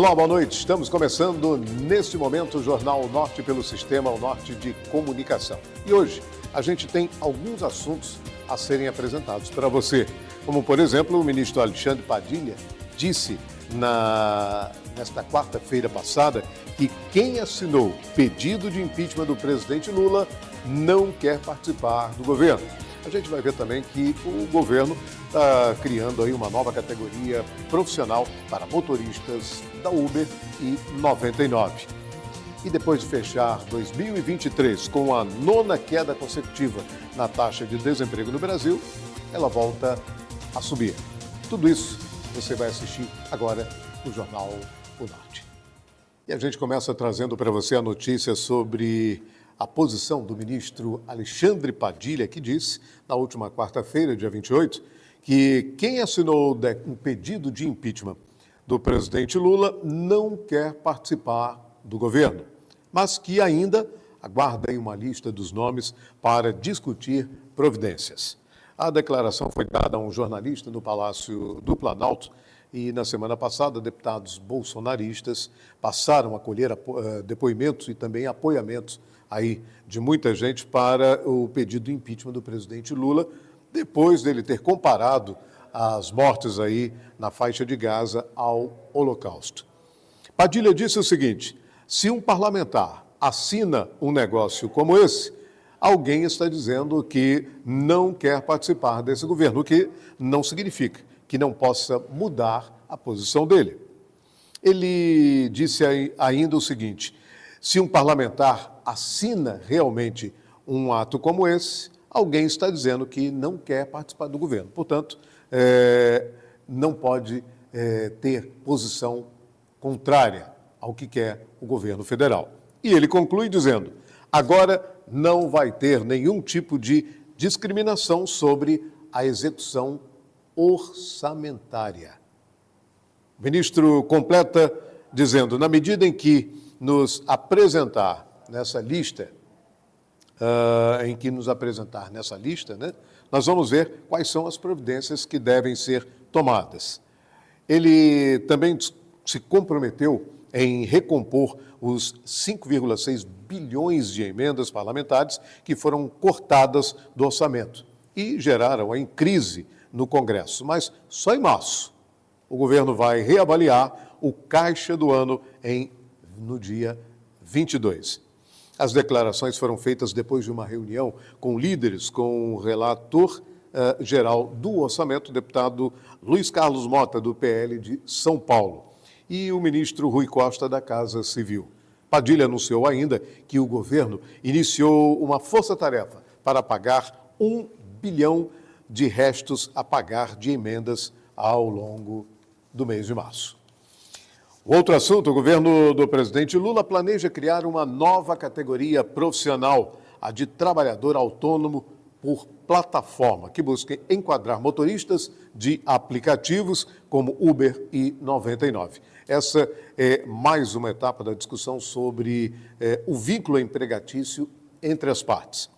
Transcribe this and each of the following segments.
Olá, boa noite. Estamos começando, neste momento, o Jornal Norte pelo Sistema Norte de Comunicação. E hoje a gente tem alguns assuntos a serem apresentados para você. Como, por exemplo, o ministro Alexandre Padilha disse nesta quarta-feira passada que quem assinou pedido de impeachment do presidente Lula não quer participar do governo. A gente vai ver também que o governo está criando aí uma nova categoria profissional para motoristas da Uber e 99. E depois de fechar 2023 com a 9ª queda consecutiva na taxa de desemprego no Brasil, ela volta a subir. Tudo isso você vai assistir agora no Jornal O Norte. E a gente começa trazendo para você a notícia sobre a posição do ministro Alexandre Padilha, que disse, na última quarta-feira, dia 28, que quem assinou um pedido de impeachment do presidente Lula não quer participar do governo, mas que ainda aguarda uma lista dos nomes para discutir providências. A declaração foi dada a um jornalista no Palácio do Planalto e, na semana passada, deputados bolsonaristas passaram a colher depoimentos e também apoiamentos aí de muita gente para o pedido de impeachment do presidente Lula, depois dele ter comparado as mortes aí na faixa de Gaza ao Holocausto. Padilha disse o seguinte: se um parlamentar assina um negócio como esse, alguém está dizendo que não quer participar desse governo, o que não significa que não possa mudar a posição dele. Ele disse ainda o seguinte: se um parlamentar assina realmente um ato como esse, alguém está dizendo que não quer participar do governo. Portanto, não pode ter posição contrária ao que quer o governo federal. E ele conclui dizendo: agora não vai ter nenhum tipo de discriminação sobre a execução orçamentária. O ministro completa dizendo: na medida em que nos apresentar nessa lista, nós vamos ver quais são as providências que devem ser tomadas. Ele também se comprometeu em recompor os 5,6 bilhões de emendas parlamentares que foram cortadas do orçamento e geraram em crise no Congresso. Mas só em março o governo vai reavaliar o caixa do ano no dia 22. As declarações foram feitas depois de uma reunião com líderes, com o relator geral do orçamento, o deputado Luiz Carlos Mota, do PL de São Paulo, e o ministro Rui Costa, da Casa Civil. Padilha anunciou ainda que o governo iniciou uma força-tarefa para pagar 1 bilhão de restos a pagar de emendas ao longo do mês de março. Outro assunto: o governo do presidente Lula planeja criar uma nova categoria profissional, a de trabalhador autônomo por plataforma, que busca enquadrar motoristas de aplicativos como Uber e 99. Essa é mais uma etapa da discussão sobre o vínculo empregatício entre as partes.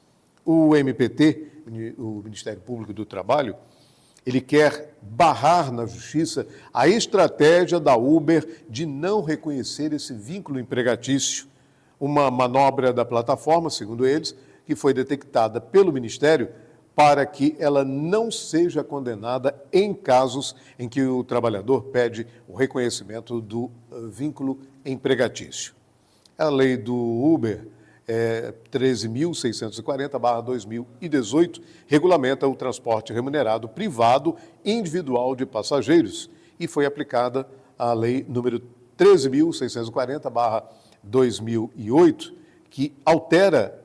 O MPT, o Ministério Público do Trabalho, ele quer barrar na Justiça a estratégia da Uber de não reconhecer esse vínculo empregatício, uma manobra da plataforma, segundo eles, que foi detectada pelo Ministério para que ela não seja condenada em casos em que o trabalhador pede o reconhecimento do vínculo empregatício. A lei do Uber 13.640/2018, regulamenta o transporte remunerado privado individual de passageiros e foi aplicada a lei número 13.640/2008, que altera,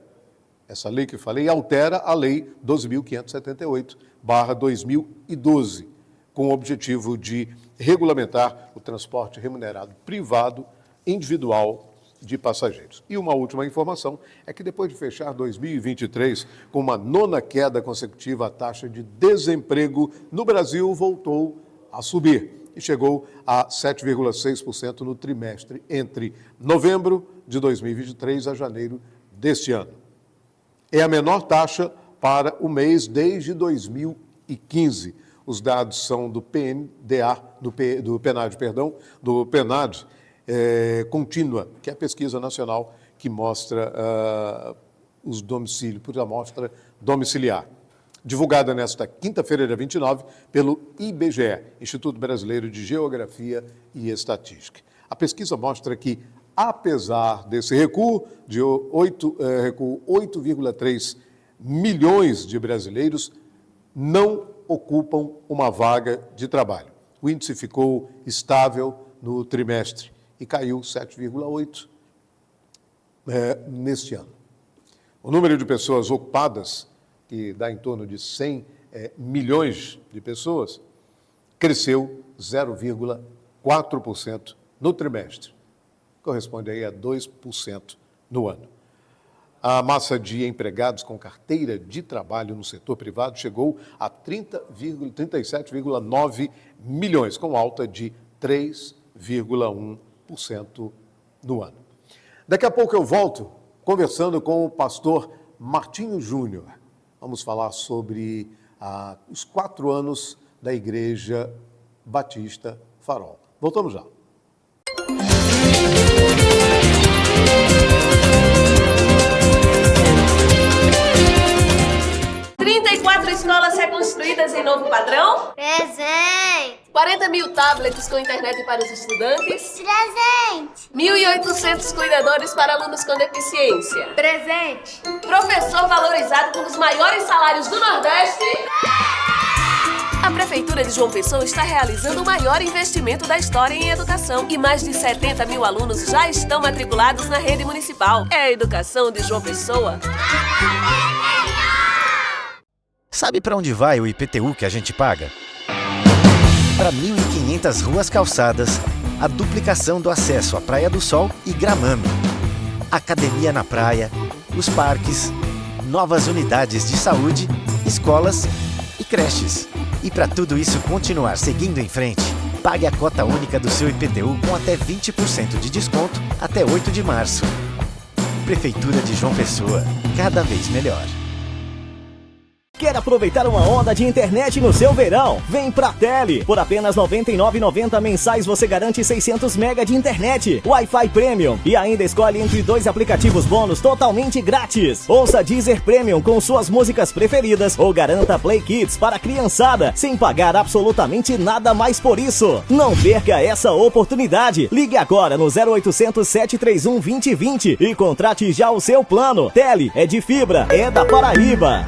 essa lei que eu falei, altera a lei 12.578/2012, com o objetivo de regulamentar o transporte remunerado privado individual de passageiros. E uma última informação é que depois de fechar 2023 com uma 9ª queda consecutiva, a taxa de desemprego no Brasil voltou a subir e chegou a 7,6% no trimestre entre novembro de 2023 a janeiro deste ano. É a menor taxa para o mês desde 2015. Os dados são do PNDA, do PNAD, contínua, que é a pesquisa nacional que mostra os domicílios, por amostra domiciliar. Divulgada nesta quinta-feira, dia 29, pelo IBGE, Instituto Brasileiro de Geografia e Estatística. A pesquisa mostra que, apesar desse recuo, 8,3 milhões de brasileiros não ocupam uma vaga de trabalho. O índice ficou estável no trimestre e caiu 7,8% neste ano. O número de pessoas ocupadas, que dá em torno de 100 milhões de pessoas, cresceu 0,4% no trimestre. Corresponde aí a 2% no ano. A massa de empregados com carteira de trabalho no setor privado chegou a 37,9 milhões, com alta de 3,1% no ano. Daqui a pouco eu volto conversando com o pastor Martinho Júnior. Vamos falar sobre os 4 anos da Igreja Batista Farol. Voltamos já. 34 escolas reconstruídas em novo padrão? Presente! 40 mil tablets com internet para os estudantes? Presente! 1.800 cuidadores para alunos com deficiência? Presente! Professor valorizado com os maiores salários do Nordeste? A Prefeitura de João Pessoa está realizando o maior investimento da história em educação e mais de 70 mil alunos já estão matriculados na rede municipal. É a educação de João Pessoa. Sabe para onde vai o IPTU que a gente paga? Para 1.500 ruas calçadas, a duplicação do acesso à Praia do Sol e Gramame, academia na praia, os parques, novas unidades de saúde, escolas e creches. E para tudo isso continuar seguindo em frente, pague a cota única do seu IPTU com até 20% de desconto até 8 de março. Prefeitura de João Pessoa, cada vez melhor. Quer aproveitar uma onda de internet no seu verão? Vem pra Tele! Por apenas R$ 99,90 mensais você garante 600 MB de internet, Wi-Fi Premium e ainda escolhe entre 2 aplicativos bônus totalmente grátis. Ouça Deezer Premium com suas músicas preferidas ou garanta Play Kids para a criançada sem pagar absolutamente nada mais por isso. Não perca essa oportunidade. Ligue agora no 0800 731 2020 e contrate já o seu plano. Tele é de fibra, é da Paraíba.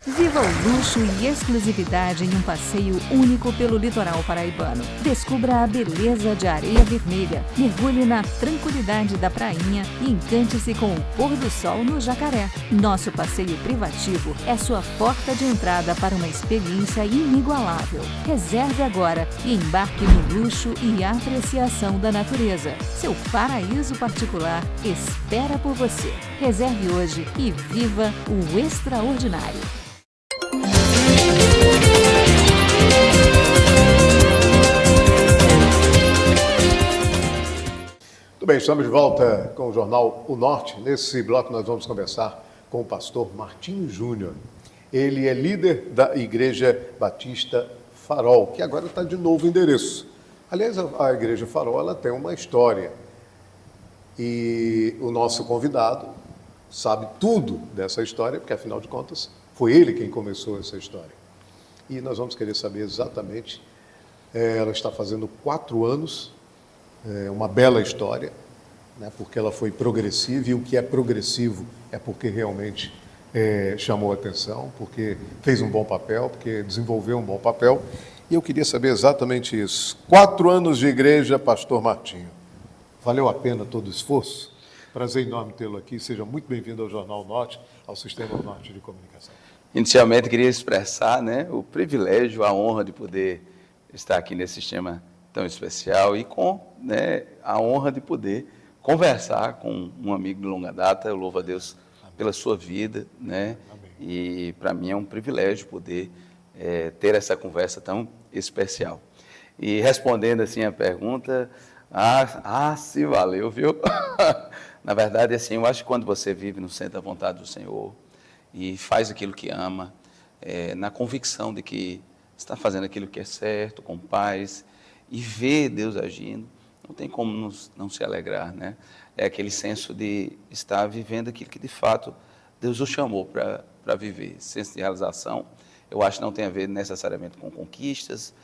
Viva o luxo e exclusividade em um passeio único pelo litoral paraibano. Descubra a beleza de Areia Vermelha, mergulhe na tranquilidade da prainha e encante-se com o pôr do sol no Jacaré. Nosso passeio privativo é sua porta de entrada para uma experiência inigualável. Reserve agora e embarque no luxo e apreciação da natureza. Seu paraíso particular espera por você. Reserve hoje e viva o extraordinário. Muito bem, estamos de volta com o Jornal O Norte. Nesse bloco nós vamos conversar com o pastor Martinho Júnior. Ele é líder da Igreja Batista Farol, que agora está de novo endereço. Aliás, a Igreja Farol ela tem uma história e o nosso convidado sabe tudo dessa história, porque afinal de contas foi ele quem começou essa história. E nós vamos querer saber exatamente, ela está fazendo 4 anos, uma bela história, né, porque ela foi progressiva, e o que é progressivo é porque realmente chamou a atenção, porque fez um bom papel, porque desenvolveu um bom papel, e eu queria saber exatamente isso. 4 anos de igreja, pastor Martinho. Valeu a pena todo o esforço? Prazer enorme tê-lo aqui, seja muito bem-vindo ao Jornal Norte, ao Sistema Norte de Comunicação. Inicialmente, queria expressar, o privilégio, a honra de poder estar aqui nesse sistema tão especial e com a honra de poder conversar com um amigo de longa data. Eu louvo a Deus pela sua vida, e para mim é um privilégio poder ter essa conversa tão especial. E respondendo assim a pergunta, se valeu, viu? Na verdade, assim, eu acho que quando você vive no centro da vontade do Senhor e faz aquilo que ama, na convicção de que está fazendo aquilo que é certo, com paz, e vê Deus agindo, não tem como não se alegrar, né? É aquele senso de estar vivendo aquilo que, de fato, Deus o chamou para viver. Senso de realização, eu acho que não tem a ver necessariamente com conquistas,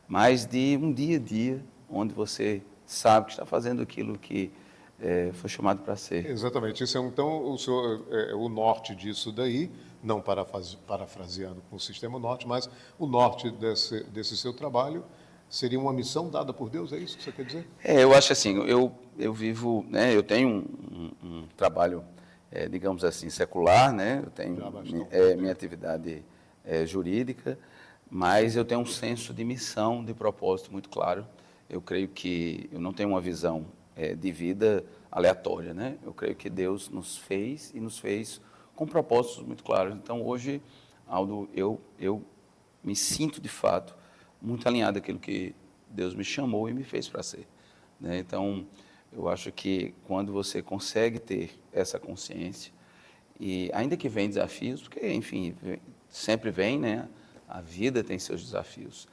mas de um dia a dia, onde você sabe que está fazendo aquilo que foi chamado para ser. Exatamente. Isso então, o senhor, o norte disso daí, não parafraseando com o Sistema Norte, mas o norte desse seu trabalho seria uma missão dada por Deus, é isso que você quer dizer? Eu acho assim, eu vivo, né, eu tenho um trabalho, digamos assim, secular, né, eu tenho minha atividade jurídica, mas eu tenho um senso de missão, de propósito muito claro. Eu creio que eu não tenho uma visão de vida aleatória, né? Eu creio que Deus nos fez e nos fez com propósitos muito claros. Então, hoje, Aldo, eu me sinto, de fato, muito alinhado àquilo que Deus me chamou e me fez para ser, né? Então, eu acho que quando você consegue ter essa consciência, e ainda que vem desafios, porque, enfim, sempre vem, né? A vida tem seus desafios,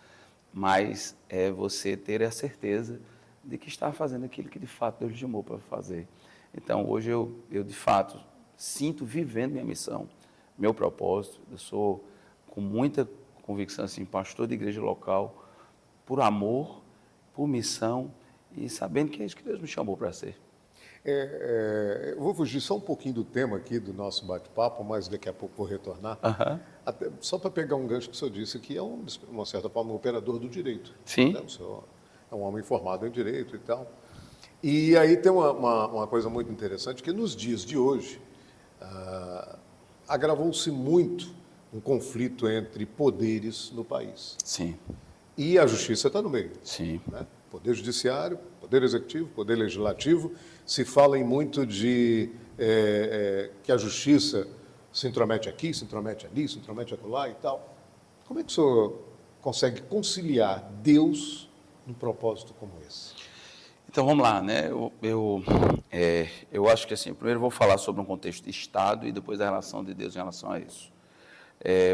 mas é você ter a certeza de que está fazendo aquilo que, de fato, Deus lhe chamou para fazer. Então, hoje eu, de fato, sinto vivendo minha missão, meu propósito. Eu sou, com muita convicção, assim, pastor de igreja local, por amor, por missão e sabendo que é isso que Deus me chamou para ser. Eu vou fugir só um pouquinho do tema aqui do nosso bate-papo, mas daqui a pouco vou retornar. Até, só para pegar um gancho que o senhor disse, que é, uma certa forma, um operador do direito. Sim. Né? O senhor é um homem formado em direito e tal. E aí tem uma coisa muito interessante, que nos dias de hoje, agravou-se muito um conflito entre poderes no país. Sim. E a justiça está no meio. Sim. Né? Poder judiciário, poder executivo, poder legislativo. Se fala em muito de que a justiça se intromete aqui, se intromete ali, se intromete acolá e tal. Como é que o senhor consegue conciliar Deus num propósito como esse? Então, vamos lá, né? Eu acho que, assim, primeiro eu vou falar sobre um contexto de Estado e depois a relação de Deus em relação a isso.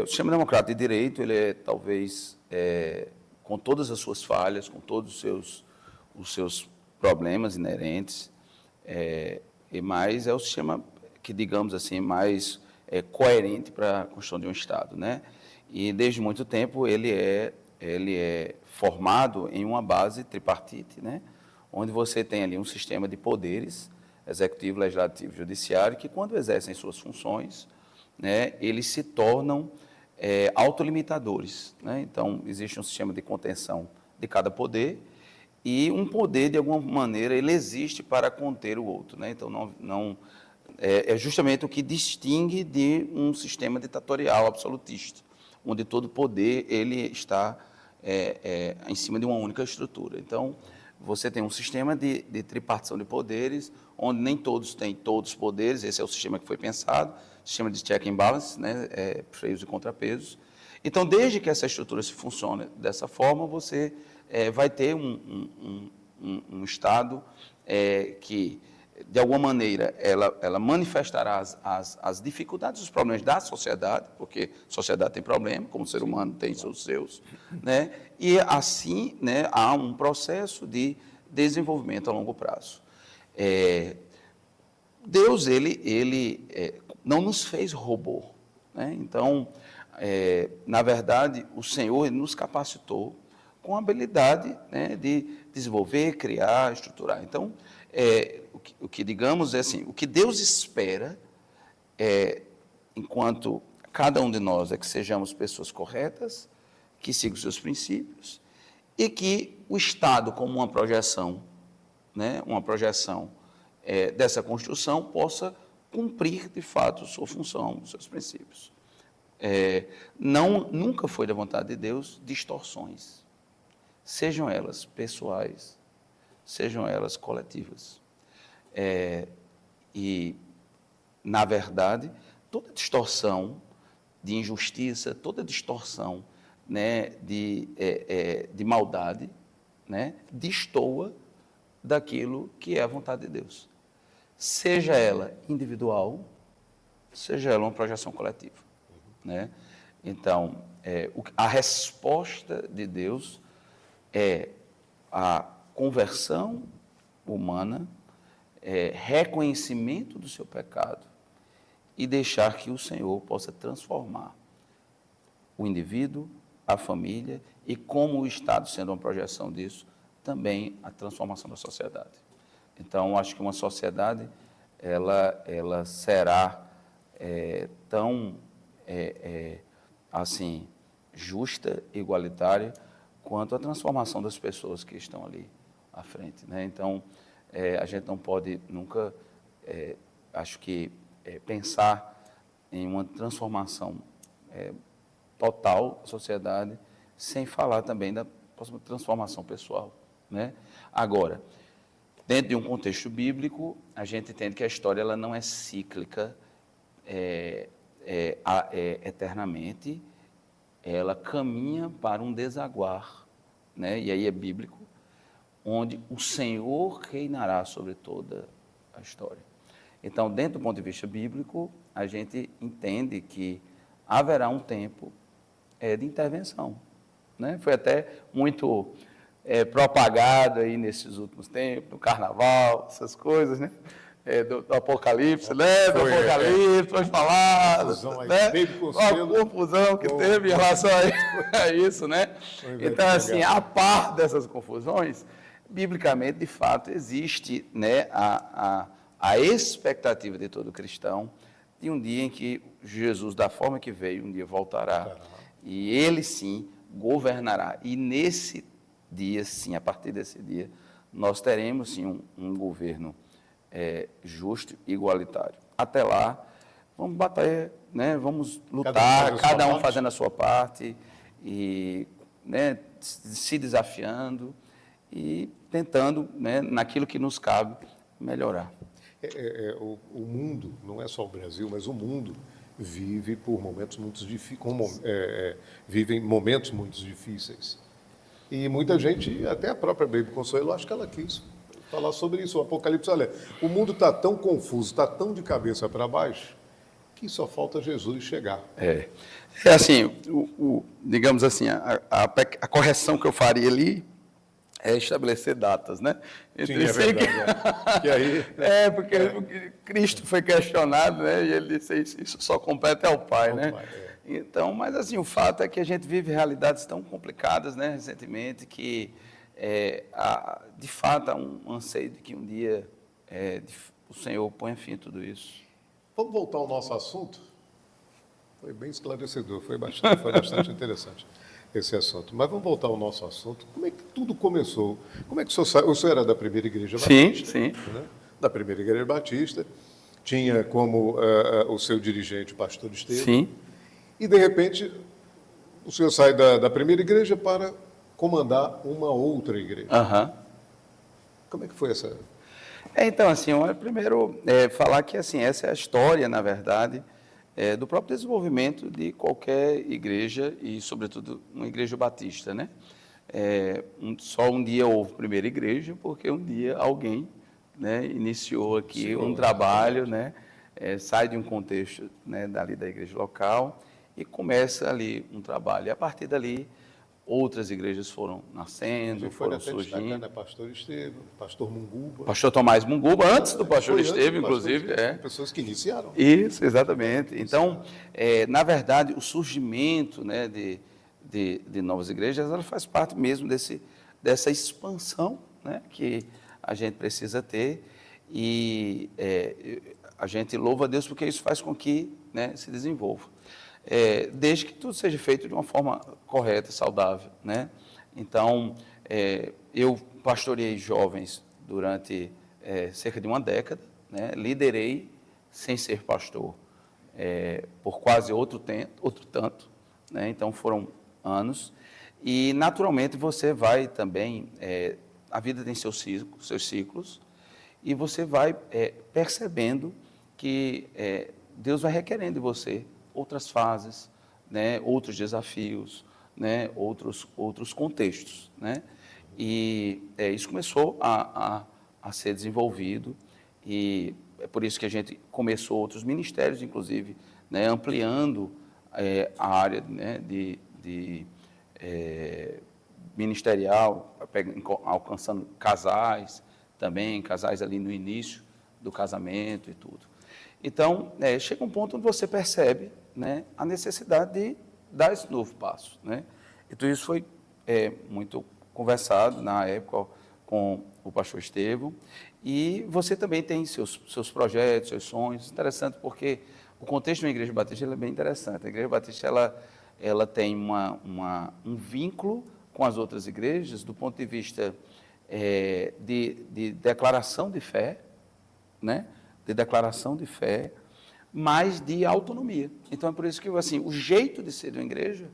O sistema democrático de direito, ele é, talvez, com todas as suas falhas, com todos os seus problemas inerentes, mas é o sistema que, digamos assim, mais coerente para a construção de um Estado, né? E, desde muito tempo, ele é formado em uma base tripartite, né? Onde você tem ali um sistema de poderes, executivo, legislativo e judiciário, que, quando exercem suas funções, né, eles se tornam autolimitadores, né? Então, existe um sistema de contenção de cada poder e um poder, de alguma maneira, ele existe para conter o outro, né? Então, é justamente o que distingue de um sistema ditatorial absolutista, onde todo poder ele está em cima de uma única estrutura. Então, você tem um sistema de tripartição de poderes, onde nem todos têm todos os poderes. Esse é o sistema que foi pensado, sistema de check and balance, né, freios e contrapesos. Então, desde que essa estrutura se funcione dessa forma, você vai ter um Estado que, de alguma maneira, ela manifestará as dificuldades, os problemas da sociedade, porque a sociedade tem problema, como o ser humano tem os seus, né? E assim, né, há um processo de desenvolvimento a longo prazo. Deus, ele não nos fez robô, né? Então, na verdade, o Senhor ele nos capacitou com a habilidade, né, de desenvolver, criar, estruturar. Então, o que digamos é assim, o que Deus espera enquanto cada um de nós é que sejamos pessoas corretas, que sigam os seus princípios e que o Estado, como uma projeção, né, dessa construção, possa cumprir, de fato, sua função, os seus princípios. Nunca foi da vontade de Deus distorções, sejam elas pessoais, sejam elas coletivas. E, na verdade, toda distorção de injustiça, toda distorção, né, de maldade, né, destoa daquilo que é a vontade de Deus. Seja ela individual, seja ela uma projeção coletiva, né? Então, a resposta de Deus é a conversão humana, reconhecimento do seu pecado e deixar que o Senhor possa transformar o indivíduo, a família e, como o Estado sendo uma projeção disso, também a transformação da sociedade. Então, acho que uma sociedade, ela será tão, assim, justa, igualitária, quanto a transformação das pessoas que estão ali à frente, né? Então, a gente não pode nunca, acho que, pensar em uma transformação total da sociedade, sem falar também da próxima transformação pessoal, né? Agora, dentro de um contexto bíblico, a gente entende que a história ela não é cíclica eternamente, ela caminha para um desaguar, né? E aí é bíblico, onde o Senhor reinará sobre toda a história. Então, dentro do ponto de vista bíblico, a gente entende que haverá um tempo de intervenção, né? Foi até muito propagado aí nesses últimos tempos, no carnaval, essas coisas, né? Do Apocalipse, né? Do Apocalipse, foi falado, né? A confusão que teve em relação a isso, né? Então, assim, a par dessas confusões, biblicamente, de fato, existe, né, a expectativa de todo cristão de um dia em que Jesus, da forma que veio, um dia voltará e ele, sim, governará. E nesse dia, sim, a partir desse dia, nós teremos, sim, um governo justo e igualitário. Até lá, vamos batalhar, né? Vamos lutar, cada um fazendo a sua parte e, né, se desafiando e tentando, né, naquilo que nos cabe, melhorar. O mundo, não é só o Brasil, mas o mundo vive por momentos muito difíceis, vivem momentos muito difíceis. E muita gente, até a própria Baby Consuelo, acho que ela quis falar sobre isso. O Apocalipse, olha, o mundo está tão confuso, está tão de cabeça para baixo, que só falta Jesus chegar. Assim, digamos assim, a correção que eu faria ali é estabelecer datas, né? Sim, é verdade. Que aí... porque Cristo foi questionado, né? E ele disse, isso só compete ao Pai, né? Então, mas assim, o fato é que a gente vive realidades tão complicadas, né, recentemente, que de fato há um anseio de que um dia o Senhor ponha fim a tudo isso. Vamos voltar ao nosso assunto? Foi bem esclarecedor, foi bastante interessante esse assunto. Mas vamos voltar ao nosso assunto. Como é que tudo começou? Como é que o senhor era da primeira igreja batista? Sim. Né? Da primeira igreja batista. Tinha como o seu dirigente o pastor Estevam. Sim. E, de repente, o senhor sai da primeira igreja para comandar uma outra igreja. Como é que foi essa... Então, assim, primeiro, falar que assim, essa é a história, na verdade, do próprio desenvolvimento de qualquer igreja e, sobretudo, uma igreja batista, né? Só um dia houve primeira igreja, porque um dia alguém, né, iniciou aqui um trabalho, né? Sai de um contexto, né, dali da igreja local e começa ali um trabalho. E, a partir dali, outras igrejas foram nascendo, foram surgindo. Né? Pastor Estevam, pastor Munguba. Pastor Tomás Munguba, antes do pastor Estevam, inclusive. Pessoas que iniciaram. Isso, exatamente. Então, na verdade, o surgimento, né, de novas igrejas, ela faz parte mesmo dessa expansão, né, que a gente precisa ter. E a gente louva a Deus porque isso faz com que, né, se desenvolva. Desde que tudo seja feito de uma forma correta, saudável, né? Então, eu pastoreei jovens durante cerca de uma década, né? Liderei sem ser pastor por quase outro tanto, né? Então foram anos e naturalmente você vai também, a vida tem seus ciclos e você vai percebendo que Deus vai requerendo de você outras fases, né, outros desafios, né, outros contextos, né? E isso começou a ser desenvolvido e é por isso que a gente começou outros ministérios, inclusive, né, ampliando a área, né, de ministerial, alcançando casais, também, casais ali no início do casamento e tudo. Então, chega um ponto onde você percebe, né, a necessidade de dar esse novo passo, né? Então, isso foi muito conversado na época com o pastor Estevão, e você também tem seus projetos, seus sonhos. Interessante porque o contexto da Igreja Batista é bem interessante. A Igreja Batista ela tem um vínculo com as outras igrejas do ponto de vista de declaração de fé, né? De declaração de fé, mas de autonomia. Então é por isso que assim, o jeito de ser de uma igreja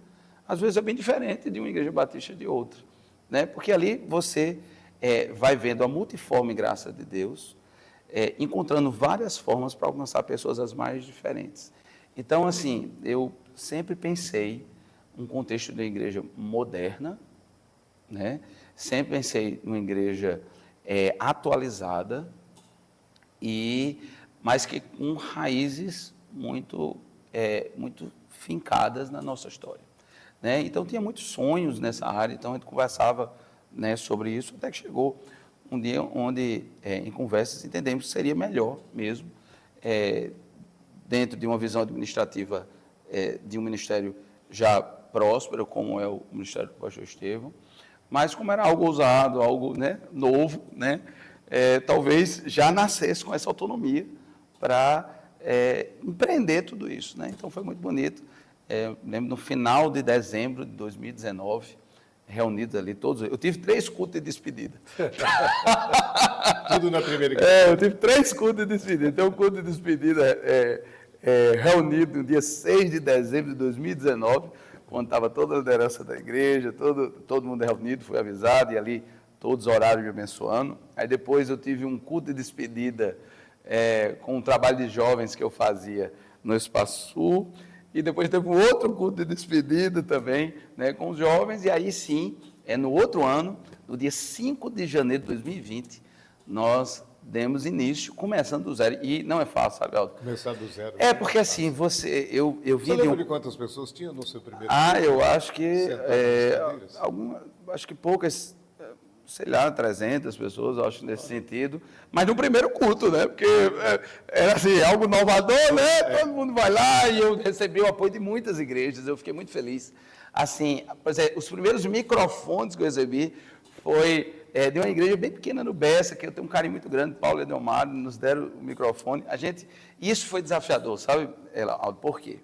às vezes é bem diferente de uma igreja batista de outra, né? Porque ali você vai vendo a multiforme graça de Deus, encontrando várias formas para alcançar pessoas as mais diferentes. Então, assim, eu sempre pensei um contexto de igreja moderna, né? Sempre pensei numa igreja atualizada, mas que com raízes muito fincadas na nossa história, né? Então, tinha muitos sonhos nessa área, então a gente conversava, né, sobre isso, até que chegou um dia onde, em conversas, entendemos que seria melhor mesmo, dentro de uma visão administrativa de um ministério já próspero, como é o Ministério do Pastor Estevão, mas como era algo ousado, algo, né, novo, né, talvez já nascesse com essa autonomia para empreender tudo isso, né? Então foi muito bonito. Lembro no final de dezembro de 2019, reunidos ali todos, eu tive 3 cultos de despedida. Tudo na primeira igreja. Eu tive 3 cultos de despedida. Então, o culto de despedida reunido no dia 6 de dezembro de 2019, quando estava toda a liderança da igreja, todo mundo reunido, fui avisado, e ali todos oraram me abençoando. Aí depois eu tive um culto de despedida com um trabalho de jovens que eu fazia no Espaço Sul, e depois teve um outro culto de despedida também, né, com os jovens, e aí sim, no outro ano, no dia 5 de janeiro de 2020, nós demos início, começando do zero, e não é fácil, sabe, Aldo? Começar do zero. Porque assim, eu vim Você lembra de quantas pessoas tinha no seu primeiro culto? eu acho que, Sentadas? acho que poucas, sei lá, 300 pessoas, eu acho, nesse sentido, mas no primeiro culto, né, porque era assim, algo inovador, né, todo mundo vai lá, e eu recebi o apoio de muitas igrejas, eu fiquei muito feliz. Assim, por exemplo, os primeiros microfones que eu recebi foi de uma igreja bem pequena no Bessa, que eu tenho um carinho muito grande, Paulo e Edelmar, nos deram o microfone. Isso foi desafiador, sabe, Aldo, por quê?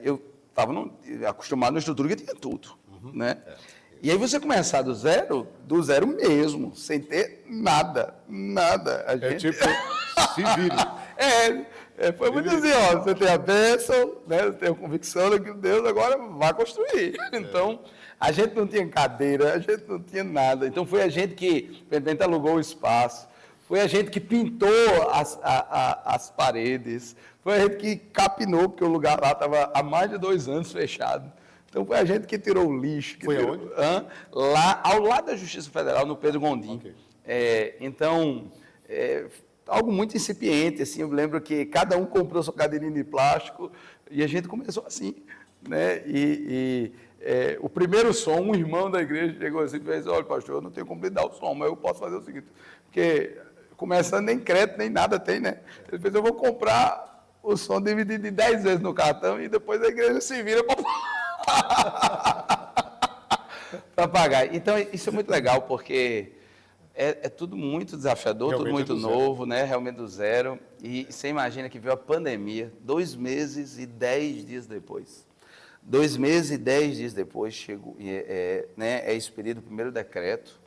Eu estava acostumado numa estrutura que tinha tudo, né? E aí você começar do zero mesmo, sem ter nada. A gente... Tipo, se vire. Foi muito assim, ó, você tem a bênção, né, você tem a convicção daquilo que Deus agora vai construir. Então, a gente não tinha cadeira, a gente não tinha nada. Então, foi a gente que, de repente, alugou o espaço, foi a gente que pintou as paredes, foi a gente que capinou, porque o lugar lá estava há mais de 2 anos fechado. Então, foi a gente que tirou o lixo. Foi aonde? Lá, ao lado da Justiça Federal, no Pedro Gondim. Okay. Então, algo muito incipiente, assim, eu lembro que cada um comprou sua cadeirinha de plástico e a gente começou assim, né? O primeiro som, um irmão da igreja chegou assim e fez: olha, pastor, eu não tenho como lhe dar o som, mas eu posso fazer o seguinte, porque começando nem crédito, nem nada tem, né? Ele fez: eu vou comprar o som dividido em 10 vezes no cartão e depois a igreja se vira para pagar. Então, isso é muito legal, porque é tudo muito desafiador, Realmente tudo muito novo, né? Realmente do zero. E você imagina que veio a pandemia 2 meses e 10 dias depois. 2 meses e 10 dias depois chegou, né, expedido o primeiro decreto,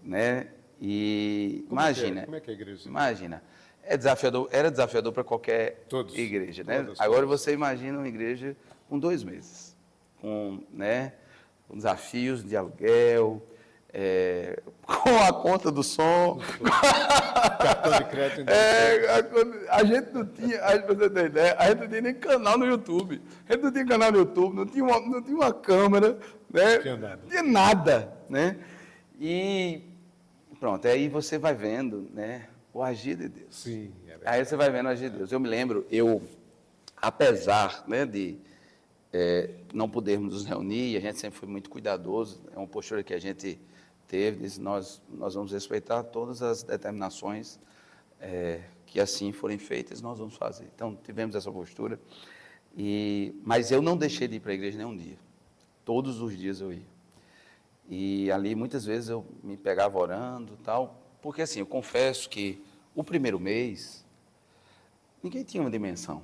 né? E imagina. Como é que é a igreja? Imagina. Era desafiador para qualquer igreja, né? Agora você imagina uma igreja com 2 meses, com desafios de aluguel, com a conta do som, Cartão de crédito. a gente não tinha, pra você ter ideia, a gente não tinha nem canal no YouTube. A gente não tinha canal no YouTube, não tinha uma câmera, né? Não tinha nada, né? E pronto, aí você vai vendo, né, o agir de Deus. Sim, aí você vai vendo o agir de Deus. Eu me lembro, apesar, né, de não podermos nos reunir, a gente sempre foi muito cuidadoso, é uma postura que a gente teve, disse, nós vamos respeitar todas as determinações que assim forem feitas, nós vamos fazer. Então, tivemos essa postura, mas eu não deixei de ir para a igreja nem um dia. Todos os dias eu ia. E ali, muitas vezes, eu me pegava orando e tal, porque assim, eu confesso que o primeiro mês, ninguém tinha uma dimensão.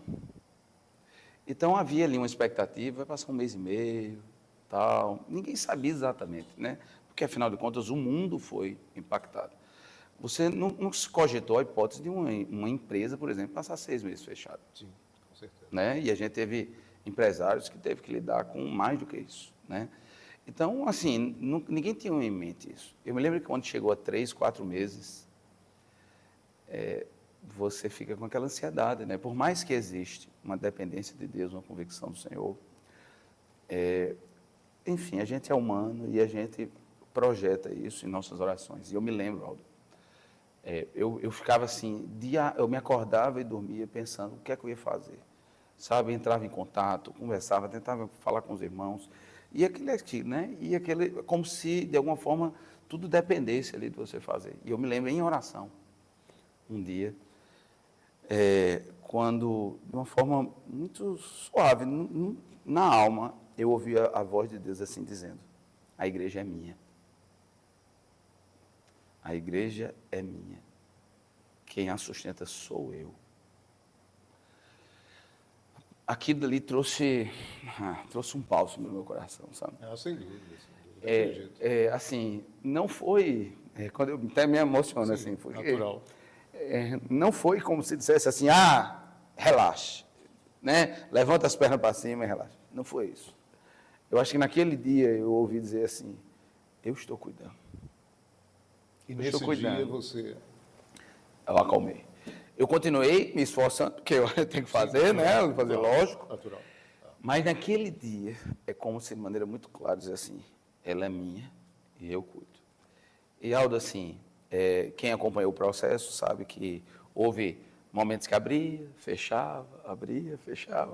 Então, havia ali uma expectativa, vai passar 1 mês e meio, tal. Ninguém sabia exatamente, né? Porque, afinal de contas, o mundo foi impactado. Você não se cogitou a hipótese de uma empresa, por exemplo, passar 6 meses fechada. Sim, com certeza. Né? E a gente teve empresários que teve que lidar com mais do que isso, né? Então, assim, ninguém tinha em mente isso. Eu me lembro que quando chegou a 3, 4 meses, você fica com aquela ansiedade, né? Por mais que existe uma dependência de Deus, uma convicção do Senhor, enfim, a gente é humano e a gente projeta isso em nossas orações. E eu me lembro, Aldo, eu ficava assim, eu me acordava e dormia pensando o que é que eu ia fazer. Sabe, entrava em contato, conversava, tentava falar com os irmãos, e aquilo, né? E aquele, como se, de alguma forma, tudo dependesse ali de você fazer. E eu me lembro em oração, um dia, quando, de uma forma muito suave, na alma, eu ouvi a voz de Deus assim dizendo, a igreja é minha. A igreja é minha. Quem a sustenta sou eu. Aquilo dali trouxe um bálsamo no meu coração, sabe? Sem dúvida. Assim, não foi, quando eu até me emociono, sim, assim, porque natural. Não foi como se dissesse assim, relaxe, né? Levanta as pernas para cima e relaxa. Não foi isso. Eu acho que naquele dia eu ouvi dizer assim, eu estou cuidando. E nesse dia você... Eu acalmei. Eu continuei me esforçando, porque eu tenho que fazer, sim, né? Fazer, lógico. Natural. Mas naquele dia, é como se de maneira muito clara dizer assim, ela é minha e eu cuido. E Aldo, assim, quem acompanhou o processo sabe que houve momentos que abria, fechava,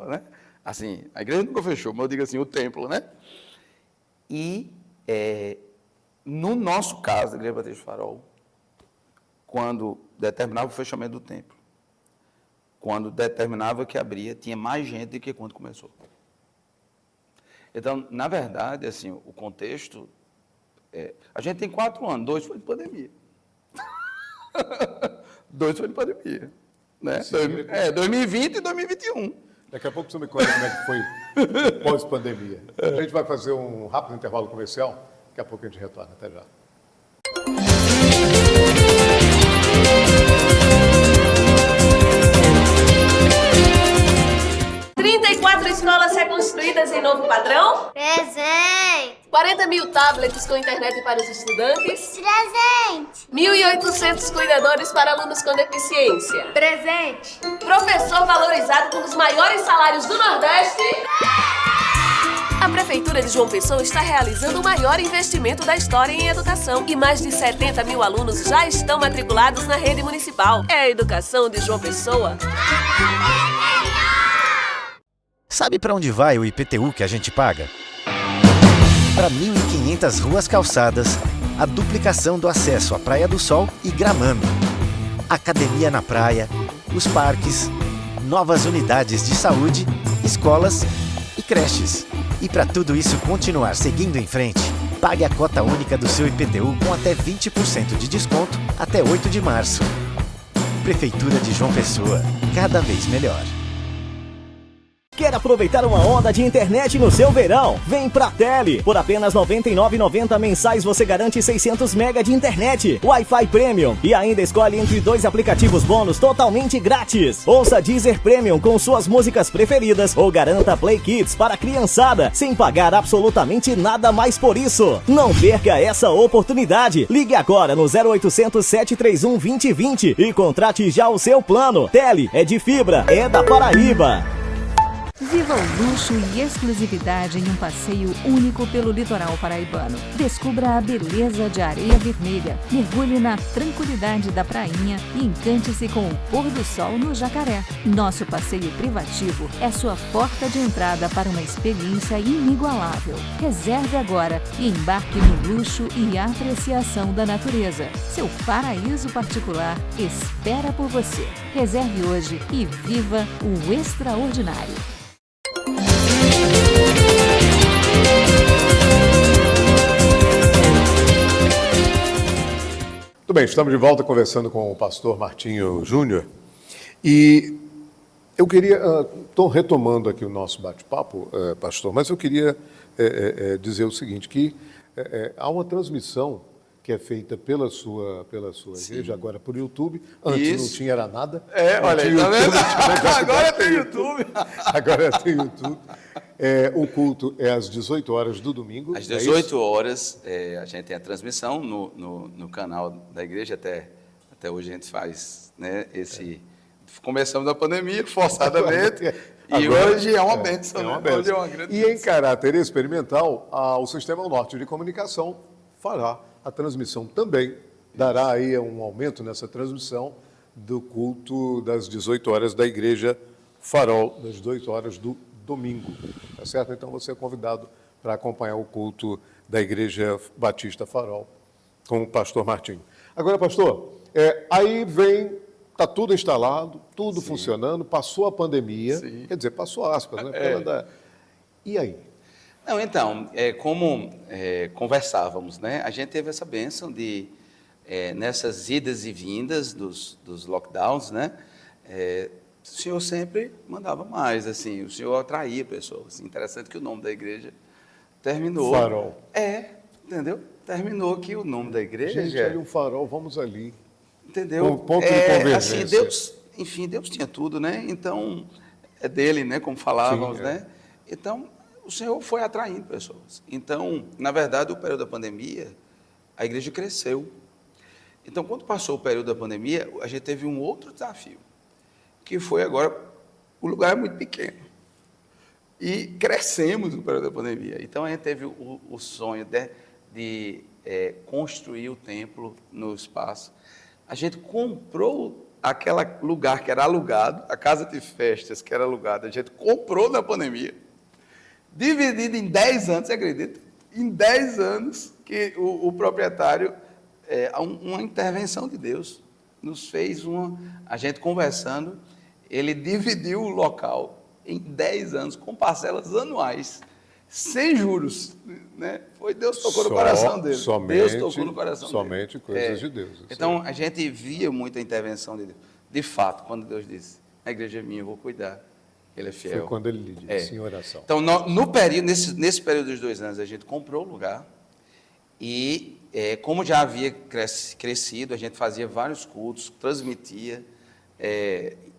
né? Assim, a igreja nunca fechou, mas eu digo assim, o templo, né? E no nosso caso, da Igreja Batista do Farol, quando determinava o fechamento do templo, quando determinava que abria, tinha mais gente do que quando começou. Então, na verdade, assim, o contexto, a gente tem 4 anos, 2 foi de pandemia. 2 foi de pandemia. Né? 2020 e 2021. Daqui a pouco você me conta como é que foi pós-pandemia. A gente vai fazer um rápido intervalo comercial, daqui a pouco a gente retorna. Até já. Escolas reconstruídas em novo padrão? Presente! 40 mil tablets com internet para os estudantes? Presente! 1.800 cuidadores para alunos com deficiência? Presente! Professor valorizado com os maiores salários do Nordeste? A Prefeitura de João Pessoa está realizando o maior investimento da história em educação e mais de 70 mil alunos já estão matriculados na rede municipal. É a educação de João Pessoa. Sabe para onde vai o IPTU que a gente paga? Para 1.500 ruas calçadas, a duplicação do acesso à Praia do Sol e Gramame, academia na praia, os parques, novas unidades de saúde, escolas e creches. E para tudo isso continuar seguindo em frente, pague a cota única do seu IPTU com até 20% de desconto até 8 de março. Prefeitura de João Pessoa, cada vez melhor. Quer aproveitar uma onda de internet no seu verão? Vem pra Tele! Por apenas R$ 99,90 mensais você garante 600 MB de internet, Wi-Fi Premium e ainda escolhe entre 2 aplicativos bônus totalmente grátis. Ouça Deezer Premium com suas músicas preferidas ou garanta Play Kids para a criançada sem pagar absolutamente nada mais por isso. Não perca essa oportunidade. Ligue agora no 0800 731 2020 e contrate já o seu plano. Tele é de fibra, é da Paraíba. Viva o luxo e exclusividade em um passeio único pelo litoral paraibano. Descubra a beleza de Areia Vermelha, mergulhe na tranquilidade da prainha e encante-se com o pôr do sol no Jacaré. Nosso passeio privativo é sua porta de entrada para uma experiência inigualável. Reserve agora e embarque no luxo e apreciação da natureza. Seu paraíso particular espera por você. Reserve hoje e viva o extraordinário. Muito bem, estamos de volta conversando com o pastor Martinho Júnior e eu queria, estou retomando aqui o nosso bate-papo, pastor, mas eu queria dizer o seguinte, que há uma transmissão que é feita pela sua igreja, agora por YouTube, antes não tinha era nada. Olha aí, tá vendo? Agora tem YouTube. Agora tem YouTube. O culto é às 18 horas do domingo. Às 18 horas, a gente tem a transmissão no canal da igreja, até hoje a gente faz, né, começamos na pandemia, forçadamente, e agora, hoje é uma bênção. Hoje é uma grande bênção. Em caráter experimental, o Sistema Norte de Comunicação fará a transmissão também, dará aí um aumento nessa transmissão do culto das 18 horas da Igreja Farol, das 18 horas do domingo, tá certo? Então você é convidado para acompanhar o culto da Igreja Batista Farol com o pastor Martinho. Agora, pastor, aí vem, está tudo instalado, tudo funcionando, passou a pandemia, quer dizer, passou aspas, né? E aí? Não, então, como conversávamos, né? A gente teve essa bênção de, nessas idas e vindas dos lockdowns, né? O Senhor sempre mandava mais, assim, o Senhor atraía pessoas. Interessante que o nome da igreja terminou. Farol. Entendeu? Terminou que o nome da igreja. Gente, olha um farol, vamos ali. Entendeu? Um ponto de convergência. Assim, Deus tinha tudo, né? Então, é dele, né? Como falávamos, né? Então, o Senhor foi atraindo pessoas. Então, na verdade, o período da pandemia, a igreja cresceu. Então, quando passou o período da pandemia, a gente teve um outro desafio, que foi agora, o lugar é muito pequeno. E crescemos no período da pandemia. Então, a gente teve o sonho de construir o templo no espaço. A gente comprou aquele lugar que era alugado, a casa de festas que era alugada, a gente comprou na pandemia, dividido em 10 anos, você acredita? Em 10 anos que o proprietário, uma intervenção de Deus, nos fez a gente conversando, ele dividiu o local em 10 anos, com parcelas anuais, sem juros, né? Foi Deus que tocou no coração dele. Deus tocou no coração dele. Somente coisas de Deus. Então, a gente via muita intervenção de Deus. De fato, quando Deus disse, a igreja é minha, eu vou cuidar, ele é fiel. Foi quando ele lhe disse em oração. Então, no período, nesse período dos 2 anos, a gente comprou o lugar e, como já havia crescido, a gente fazia vários cultos, transmitia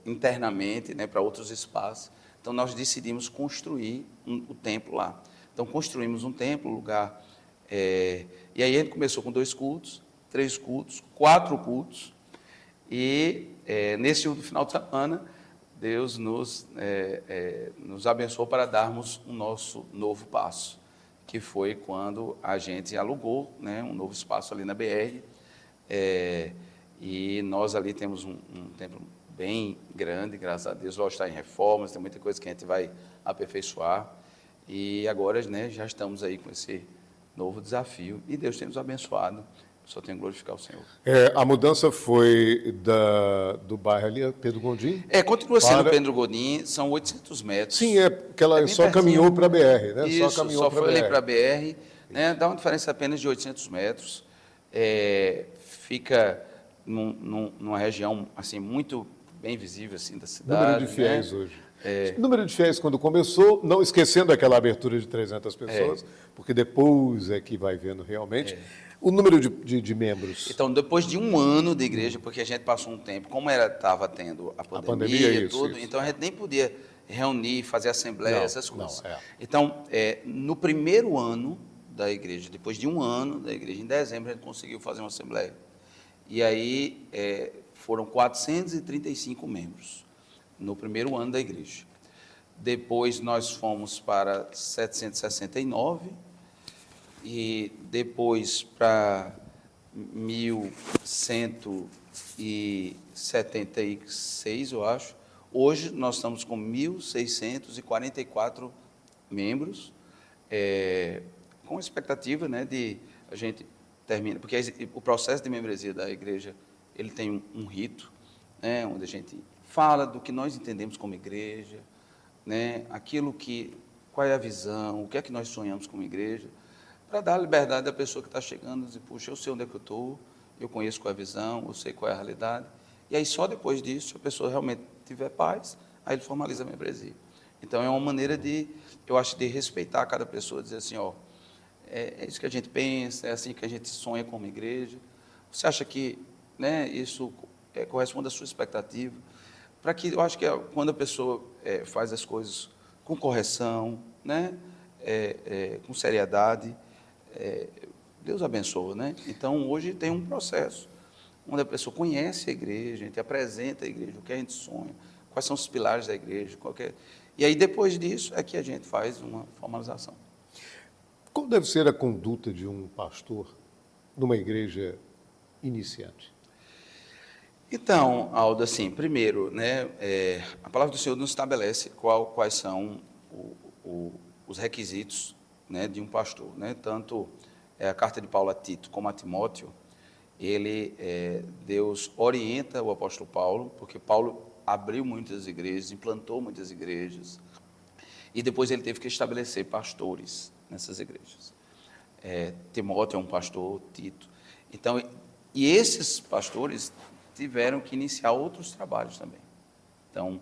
internamente, né, para outros espaços. Então, nós decidimos construir o templo lá. Então, construímos um templo, lugar. E aí, a gente começou com 2 cultos, 3 cultos, 4 cultos. E, nesse último final de semana, Deus nos abençoou para darmos o nosso novo passo, que foi quando a gente alugou, né, um novo espaço ali na BR. E nós ali temos um templo bem grande, graças a Deus. Lógico, está em reformas, tem muita coisa que a gente vai aperfeiçoar. E agora, né, já estamos aí com esse novo desafio. E Deus tem nos abençoado. Só tenho que glorificar o Senhor. A mudança foi do bairro ali, Pedro Gondim? Continua sendo Pedro Gondim, são 800 metros. Sim, que ela só caminhou para a BR, né? Isso, só foi ali para a BR. Né? Dá uma diferença apenas de 800 metros. Fica numa região assim, muito bem visível assim, da cidade. Número de fiéis, né? Hoje. Número de fiéis quando começou, não esquecendo aquela abertura de 300 pessoas, porque depois é que vai vendo realmente. O número de membros. Então, depois de 1 ano de igreja, porque a gente passou um tempo, como estava tendo a pandemia e tudo, então a gente nem podia reunir, fazer assembleia, essas coisas. Então, no primeiro ano da igreja, depois de 1 ano da igreja, em dezembro, a gente conseguiu fazer uma assembleia. E aí foram 435 membros no primeiro ano da igreja. depois nós fomos para 769 e depois para 1176, eu acho. Hoje nós estamos com 1.644 membros, com expectativa, né, de a gente termina, porque o processo de membresia da igreja, ele tem um rito, né, onde a gente fala do que nós entendemos como igreja, né, qual é a visão, o que é que nós sonhamos como igreja, para dar a liberdade à pessoa que está chegando, dizer, puxa, eu sei onde é que eu estou, eu conheço qual é a visão, eu sei qual é a realidade, e aí só depois disso, se a pessoa realmente tiver paz, aí ele formaliza a membresia. Então, é uma maneira eu acho, de respeitar cada pessoa, dizer assim, ó, é isso que a gente pensa, é assim que a gente sonha como igreja. Você acha que, né, isso corresponde à sua expectativa? Para que, eu acho que quando a pessoa faz as coisas com correção, né, com seriedade, Deus abençoa, né? Então, hoje tem um processo onde a pessoa conhece a igreja, a gente apresenta a igreja, o que a gente sonha, quais são os pilares da igreja, e aí, depois disso, é que a gente faz uma formalização. Qual deve ser a conduta de um pastor numa igreja iniciante? Então, Aldo, assim, primeiro, né, a palavra do Senhor nos estabelece quais são os requisitos, né, de um pastor, né? Tanto a carta de Paulo a Tito como a Timóteo, Deus orienta o apóstolo Paulo, porque Paulo abriu muitas igrejas, implantou muitas igrejas, e depois ele teve que estabelecer pastores nessas igrejas. Timóteo é um pastor, Tito. Então, e esses pastores tiveram que iniciar outros trabalhos também. Então,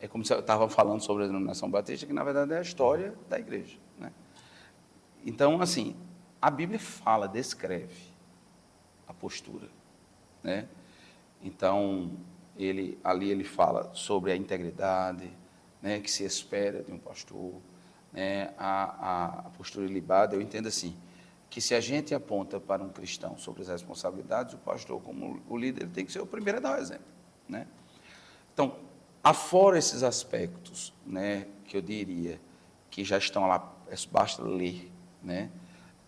é como eu estava falando sobre a denominação batista, que na verdade é a história da igreja, né? Então, assim, a Bíblia descreve a postura, né? Então, ali ele fala sobre a integridade, né, que se espera de um pastor, né, a postura ilibada. Eu entendo assim, que se a gente aponta para um cristão sobre as responsabilidades, o pastor, como o líder, ele tem que ser o primeiro a dar o exemplo, né? Então, afora esses aspectos, né, que eu diria que já estão lá, basta ler, né,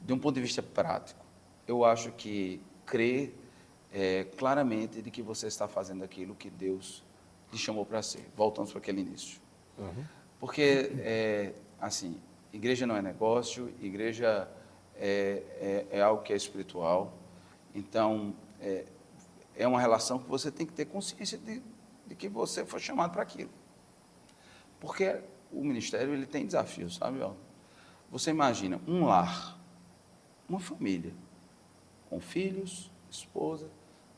de um ponto de vista prático, eu acho que crer claramente de que você está fazendo aquilo que Deus lhe chamou para ser. Voltamos para aquele início. Uhum. Porque, assim, igreja não é negócio, igreja é algo que é espiritual. Então, é uma relação que você tem que ter consciência de que você foi chamado para aquilo. Porque o ministério, ele tem desafios, sabe? Você imagina um lar, uma família, com filhos, esposa,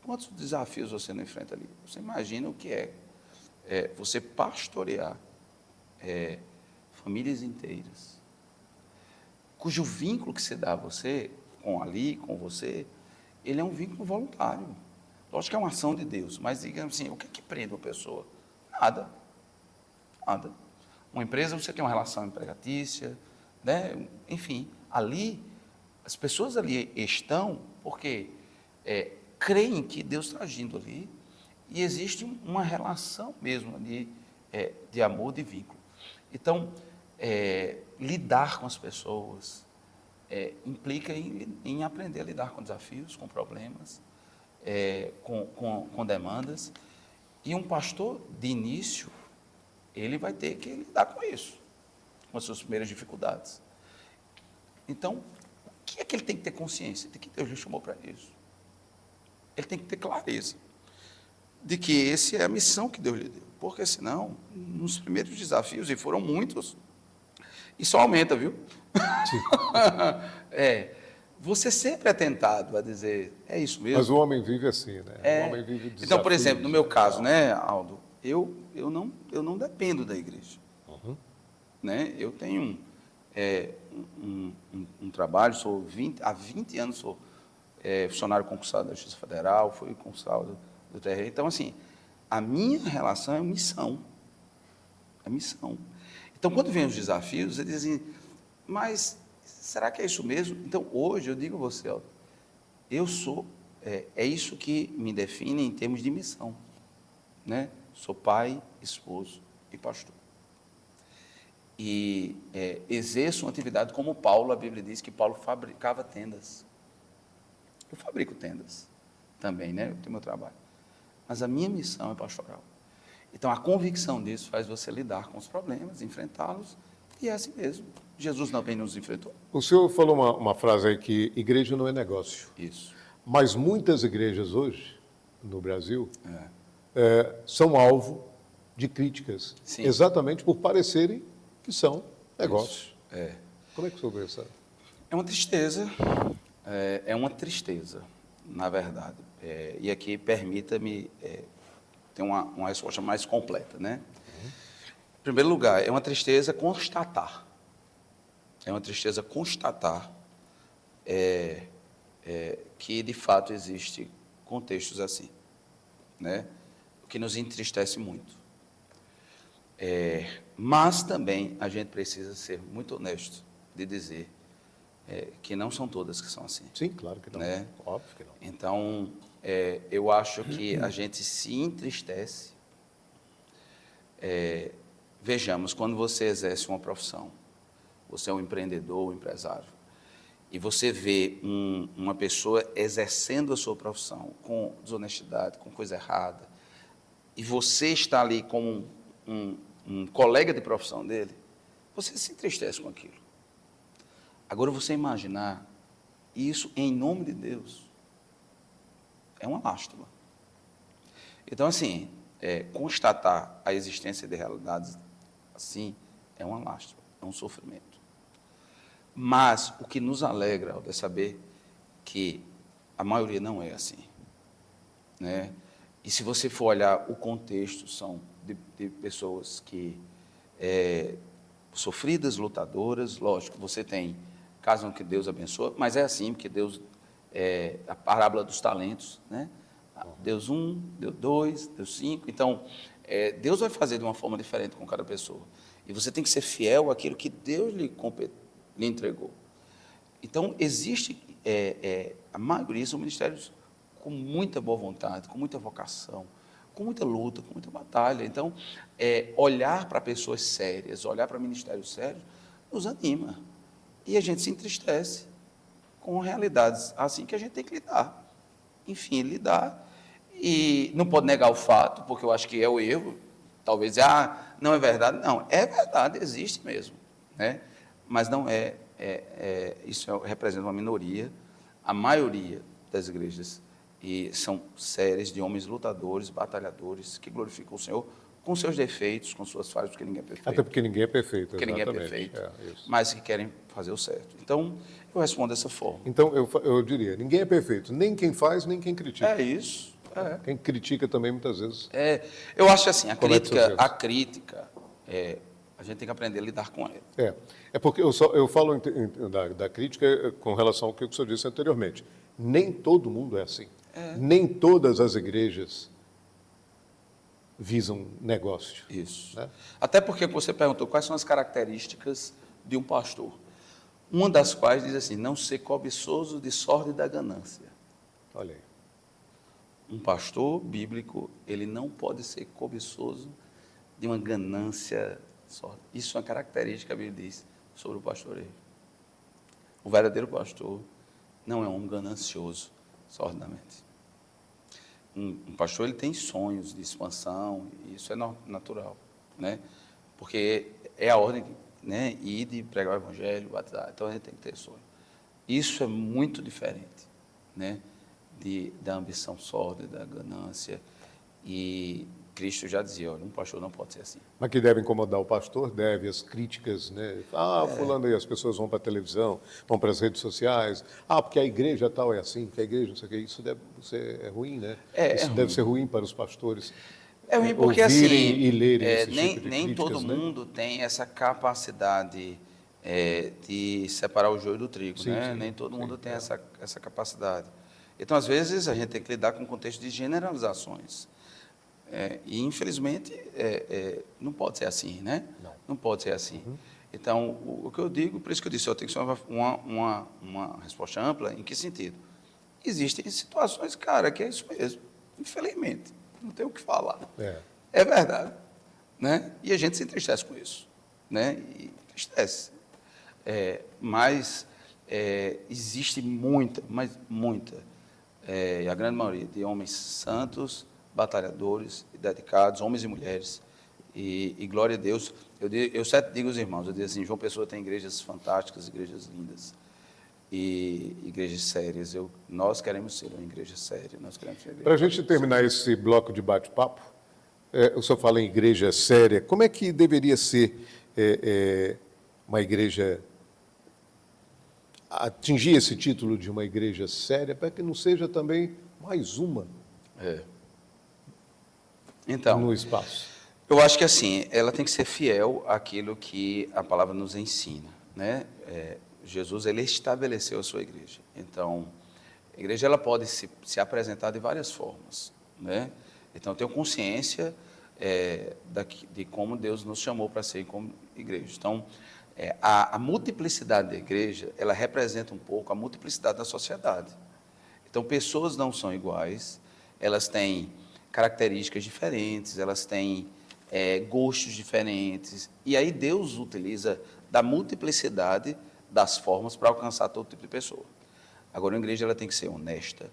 quantos desafios você não enfrenta ali? Você imagina o que é você pastorear famílias inteiras, cujo vínculo que se dá a você, com você, ele é um vínculo voluntário. Lógico que é uma ação de Deus, mas digamos assim, o que é que prende uma pessoa? Nada. Nada. Uma empresa, você tem uma relação empregatícia, né? Enfim, ali, as pessoas ali estão porque creem que Deus está agindo ali e existe uma relação mesmo ali de amor, de vínculo. Então, lidar com as pessoas implica em aprender a lidar com desafios, com problemas, com demandas. E um pastor, de início, ele vai ter que lidar com isso, com as suas primeiras dificuldades. Então, o que é que ele tem que ter consciência? De que Deus lhe chamou para isso. Ele tem que ter clareza de que essa é a missão que Deus lhe deu. Porque senão, nos primeiros desafios, e foram muitos, isso aumenta, viu? Você sempre é tentado a dizer, é isso mesmo. Mas o homem vive assim, né? O homem vive desafios. Então, por exemplo, no meu caso, né, Aldo, eu não dependo da igreja. Uhum. Né? Eu tenho um trabalho, há 20 anos sou funcionário concursado da Justiça Federal, fui concursado do TRE. Então, assim, a minha relação é missão. É missão. Então, quando vem os desafios, eles dizem, mas será que é isso mesmo? Então, hoje, eu digo a você, Aldo, eu sou, é isso que me define em termos de missão. Né? Sou pai, esposo e pastor. e exerço uma atividade como Paulo. A Bíblia diz que Paulo fabricava tendas. Eu fabrico tendas também, né? Eu tenho meu trabalho. Mas a minha missão é pastoral. Então, a convicção disso faz você lidar com os problemas, enfrentá-los, e é assim mesmo. Jesus também nos enfrentou. O senhor falou uma frase aí que igreja não é negócio. Isso. Mas muitas igrejas hoje, no Brasil, são alvo de críticas. Sim. Exatamente por parecerem que são negócios. Isso. Como é que o senhor vê isso? É uma tristeza, na verdade. E aqui, permita-me ter uma resposta mais completa, né? Em primeiro lugar, é uma tristeza constatar. É uma tristeza constatar que, de fato, existe contextos assim, né? O que nos entristece muito. Mas também a gente precisa ser muito honesto de dizer que não são todas que são assim. Sim, claro que não. Né? Óbvio que não. Então, eu acho que a gente se entristece. Vejamos, quando você exerce uma profissão, você é um empreendedor, um empresário, e você vê uma pessoa exercendo a sua profissão com desonestidade, com coisa errada, e você está ali como um colega de profissão dele, você se entristece com aquilo. Agora, você imaginar isso em nome de Deus, é uma lástima. Então, assim, constatar a existência de realidades assim é uma lástima, é um sofrimento. Mas o que nos alegra é saber que a maioria não é assim, né? E se você for olhar o contexto, são de pessoas que sofridas, lutadoras. Lógico, você tem casos que Deus abençoa, mas é assim, porque Deus, a parábola dos talentos, né? Deus 1, Deus 2, Deus 5. Então, Deus vai fazer de uma forma diferente com cada pessoa. E você tem que ser fiel àquilo que Deus lhe entregou. Então, existe, a maioria são ministérios com muita boa vontade, com muita vocação, com muita luta, com muita batalha. Então, olhar para pessoas sérias, olhar para ministérios sérios, nos anima. E a gente se entristece com realidades assim que a gente tem que lidar. Enfim, lidar. E não pode negar o fato, porque eu acho que é o erro. Talvez, não é verdade. Não, é verdade, existe mesmo, né? Mas não isso representa uma minoria. A maioria das igrejas são séries de homens lutadores, batalhadores, que glorificam o Senhor com seus defeitos, com suas falhas, porque ninguém é perfeito. Até porque ninguém é perfeito, porque exatamente. Ninguém é perfeito, mas que querem fazer o certo. Então, eu respondo dessa forma. Então, eu diria, ninguém é perfeito, nem quem faz, nem quem critica. É isso. Quem critica também, muitas vezes... eu acho assim, a crítica, a gente tem que aprender a lidar com ela. É porque eu falo da crítica com relação ao que o senhor disse anteriormente. Nem todo mundo é assim. Nem todas as igrejas visam negócio. Isso. Né? Até porque você perguntou quais são as características de um pastor. Uma das quais diz assim, não ser cobiçoso de sorte e da ganância. Olha aí. Um pastor bíblico, ele não pode ser cobiçoso de uma ganância. Isso é uma característica, a Bíblia diz, sobre o pastoreio. O verdadeiro pastor não é um homem ganancioso, sordidamente. Um pastor, ele tem sonhos de expansão, e isso é natural, né? Porque é a ordem, né? Ir de pregar o evangelho, batizar. Então, a gente tem que ter sonho. Isso é muito diferente, né? Da ambição sórdida, da ganância. E Cristo já dizia, olha, um pastor não pode ser assim. Mas que deve incomodar o pastor, deve, as críticas, né? Fulano aí, as pessoas vão para a televisão, vão para as redes sociais. Porque a igreja tal é assim, que a igreja não sei o que. Isso deve ser ruim, né? Isso deve ser ruim para os pastores. É ruim porque, assim, e lerem esse tipo de nem críticas, todo né? mundo tem essa capacidade de separar o joio do trigo, né? Nem todo mundo tem essa capacidade. Então, às vezes, a gente tem que lidar com o contexto de generalizações. E, infelizmente, não pode ser assim, né? Não pode ser assim. Então, o que eu digo, por isso que eu disse, eu tenho que ser uma resposta ampla. Em que sentido? Existem situações, cara, que é isso mesmo. Infelizmente, não tem o que falar. É verdade, né? E a gente se entristece com isso. né? E entristece. Mas existe muita, e a grande maioria de homens santos, batalhadores, dedicados, homens e mulheres. E glória a Deus. Eu sempre digo aos irmãos, eu digo assim, João Pessoa tem igrejas fantásticas, igrejas lindas. E igrejas sérias. Nós queremos ser uma igreja séria. Para a gente terminar esse bloco de bate-papo, o senhor fala em igreja séria. Como é que deveria ser uma igreja, atingir esse título de uma igreja séria, para que não seja também mais uma então, no espaço? Eu acho que assim, ela tem que ser fiel àquilo que a palavra nos ensina, né? Jesus, ele estabeleceu a sua igreja. Então, a igreja ela pode se apresentar de várias formas, né? Então, eu tenho consciência de como Deus nos chamou para ser como igreja. Então, a multiplicidade da igreja, ela representa um pouco a multiplicidade da sociedade. Então, pessoas não são iguais, elas têm características diferentes, elas têm gostos diferentes. E aí Deus utiliza da multiplicidade das formas para alcançar todo tipo de pessoa. Agora, a igreja ela tem que ser honesta,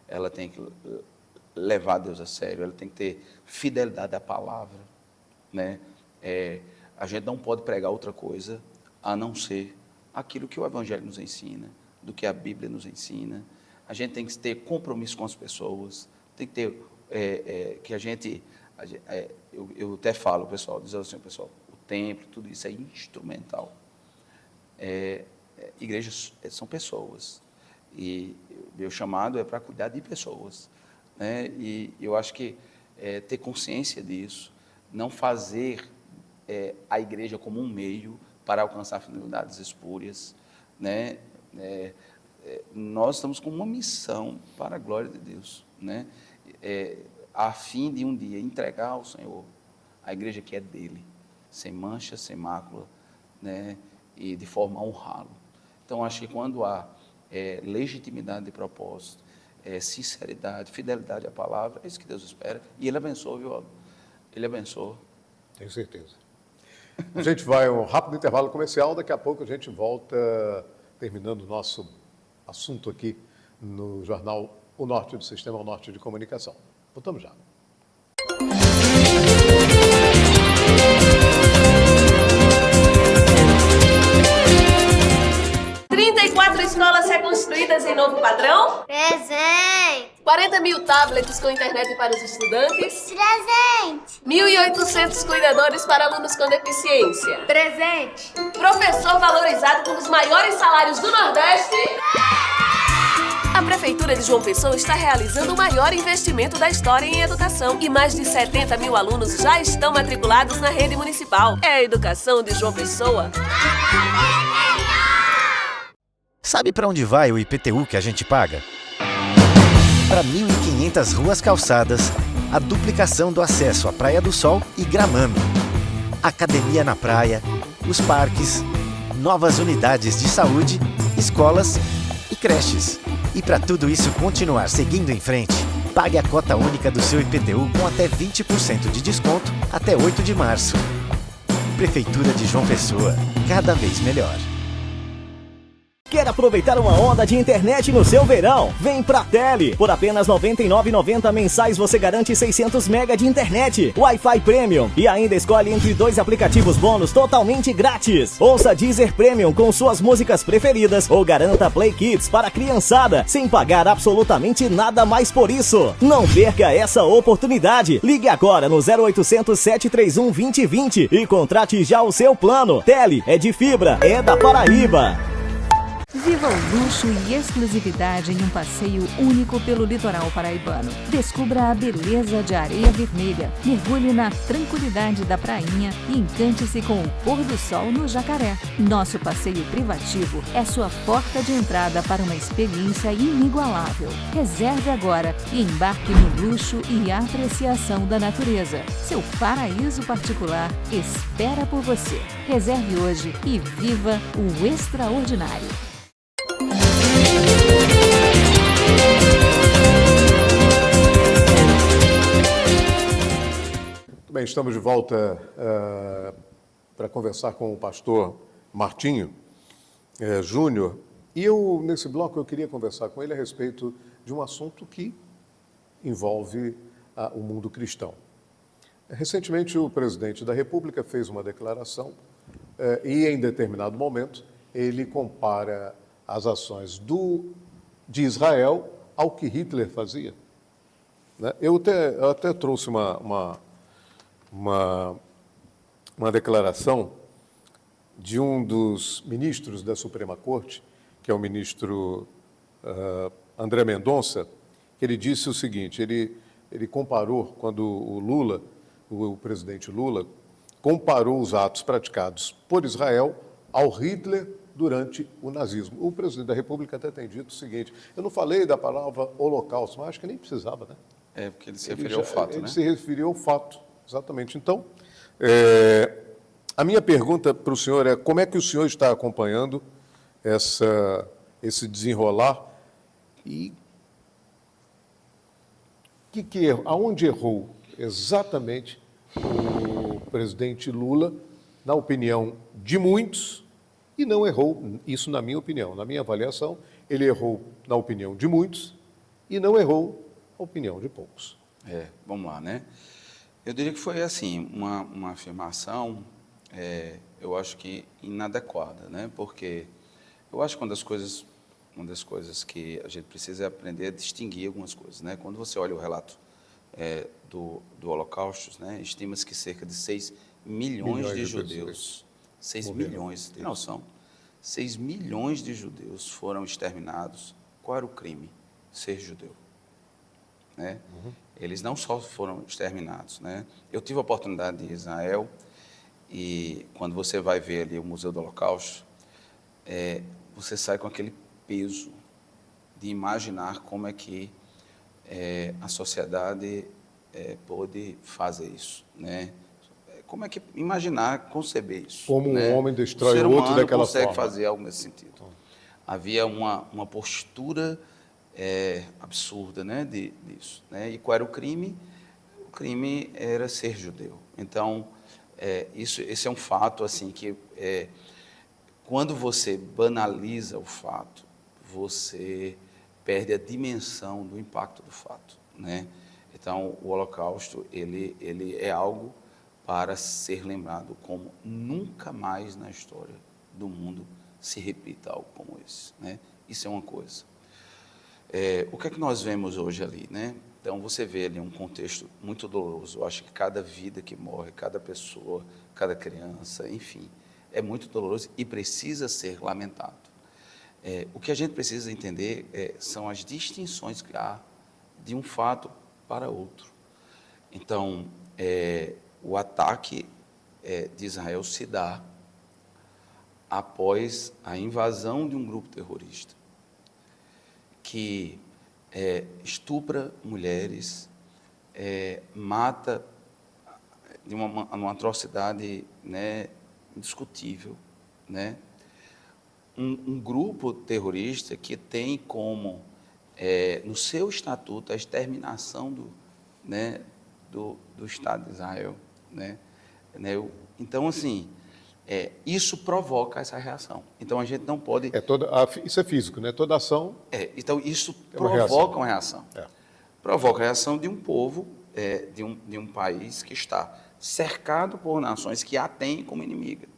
ela tem que levar Deus a sério, ela tem que ter fidelidade à palavra, né? A gente não pode pregar outra coisa a não ser aquilo que o Evangelho nos ensina, do que a Bíblia nos ensina. A gente tem que ter compromisso com as pessoas, tem que ter que a gente eu até falo, pessoal, diz assim, pessoal, o templo, tudo isso é instrumental. Igrejas são pessoas, e meu chamado é para cuidar de pessoas, né? E eu acho que ter consciência disso, não fazer a igreja como um meio para alcançar finalidades espúrias, né? Nós estamos com uma missão para a glória de Deus, né? A fim de um dia entregar ao Senhor a igreja que é dele, sem mancha, sem mácula, né? E de forma a honrá-lo. Então, acho que quando há legitimidade de propósito, sinceridade, fidelidade à palavra, é isso que Deus espera. E Ele abençoa, viu, Aldo? Ele abençoa. Tenho certeza. A gente vai a um rápido intervalo comercial, daqui a pouco a gente volta terminando o nosso assunto aqui no jornal O Norte do Sistema, O Norte de Comunicação. Voltamos já. Escolas reconstruídas em novo padrão? Presente. 40 mil tablets com internet para os estudantes? Presente. 1.800 cuidadores para alunos com deficiência? Presente. Professor valorizado com os maiores salários do Nordeste? A Prefeitura de João Pessoa está realizando o maior investimento da história em educação e mais de 70 mil alunos já estão matriculados na rede municipal. É a educação de João Pessoa. Sabe para onde vai o IPTU que a gente paga? Para 1.500 ruas calçadas, a duplicação do acesso à Praia do Sol e Gramame, academia na praia, os parques, novas unidades de saúde, escolas e creches. E para tudo isso continuar seguindo em frente, pague a cota única do seu IPTU com até 20% de desconto até 8 de março. Prefeitura de João Pessoa, cada vez melhor. Quer aproveitar uma onda de internet no seu verão? Vem pra Tele! Por apenas R$ 99,90 mensais você garante 600 MB de internet, Wi-Fi Premium e ainda escolhe entre 2 aplicativos bônus totalmente grátis. Ouça Deezer Premium com suas músicas preferidas ou garanta Play Kids para a criançada sem pagar absolutamente nada mais por isso. Não perca essa oportunidade. Ligue agora no 0800 731 2020 e contrate já o seu plano. Tele é de fibra, é da Paraíba. Viva o luxo e exclusividade em um passeio único pelo litoral paraibano. Descubra a beleza de Areia Vermelha, mergulhe na tranquilidade da prainha e encante-se com o pôr do sol no Jacaré. Nosso passeio privativo é sua porta de entrada para uma experiência inigualável. Reserve agora e embarque no luxo e apreciação da natureza. Seu paraíso particular espera por você. Reserve hoje e viva o extraordinário. Muito bem, estamos de volta para conversar com o pastor Martinho Júnior, e eu, nesse bloco, eu queria conversar com ele a respeito de um assunto que envolve o mundo cristão. Recentemente, o presidente da República fez uma declaração e, em determinado momento, ele compara as ações de Israel ao que Hitler fazia. Né? Eu até trouxe uma declaração de um dos ministros da Suprema Corte, que é o ministro André Mendonça, que ele disse o seguinte, ele comparou, quando o presidente Lula, comparou os atos praticados por Israel ao Hitler durante o nazismo. O presidente da República até tem dito o seguinte, eu não falei da palavra holocausto, mas acho que nem precisava, né? Porque ele se referiu ao fato, né? Ele se referiu ao fato, exatamente. Então, a minha pergunta para o senhor é como é que o senhor está acompanhando esse desenrolar e aonde errou exatamente o presidente Lula, na opinião de muitos, e não errou, isso na minha opinião, na minha avaliação, ele errou na opinião de muitos e não errou na opinião de poucos. Vamos lá, né? Eu diria que foi, assim, uma afirmação, eu acho que inadequada, né? Porque eu acho que uma das coisas que a gente precisa é aprender a distinguir algumas coisas, né? Quando você olha o relato do Holocausto, né? Estima-se que cerca de 6 milhões de judeus, 6 milhões, tem noção? 6 milhões de judeus foram exterminados. Qual era o crime? Ser judeu. Né? Eles não só foram exterminados, né? Eu tive a oportunidade de ir a Israel e quando você vai ver ali o Museu do Holocausto, você sai com aquele peso de imaginar como é que a sociedade pôde fazer isso, né? Como é que imaginar, conceber isso? Como né? um homem destrói o outro daquela consegue forma. fazer algo nesse sentido. Havia uma postura absurda, né, disso. Né? E qual era o crime? O crime era ser judeu. Então, esse é um fato assim que quando você banaliza o fato, você perde a dimensão do impacto do fato, né? Então, o Holocausto ele é algo para ser lembrado como nunca mais na história do mundo se repita algo como esse, né? Isso é uma coisa. O que é que nós vemos hoje ali, né? Então, você vê ali um contexto muito doloroso. Eu acho que cada vida que morre, cada pessoa, cada criança, enfim, é muito doloroso e precisa ser lamentado. O que a gente precisa entender são as distinções que há de um fato para outro. Então, o ataque de Israel se dá após a invasão de um grupo terrorista que estupra mulheres, mata de uma atrocidade, né, indiscutível, né? Um grupo terrorista que tem como, no seu estatuto, a exterminação do Estado de Israel. Né? Então, assim, isso provoca essa reação. Então, a gente não pode... Isso é físico, né? Toda ação... Então, isso provoca uma reação. Provoca a reação de um povo, de um país que está cercado por nações que a têm como inimiga.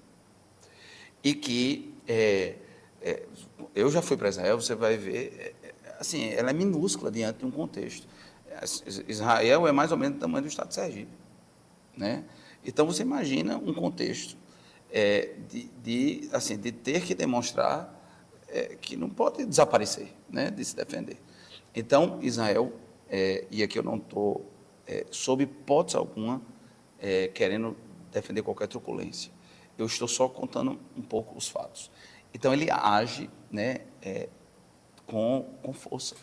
E que... eu já fui para Israel, você vai ver, assim, ela é minúscula diante de um contexto. Israel é mais ou menos do tamanho do estado de Sergipe, né? Então, você imagina um contexto de ter que demonstrar que não pode desaparecer, né, de se defender. Então, Israel, e aqui eu não estou, sob hipótese alguma, querendo defender qualquer truculência. Eu estou só contando um pouco os fatos. Então, ele age, né, com força.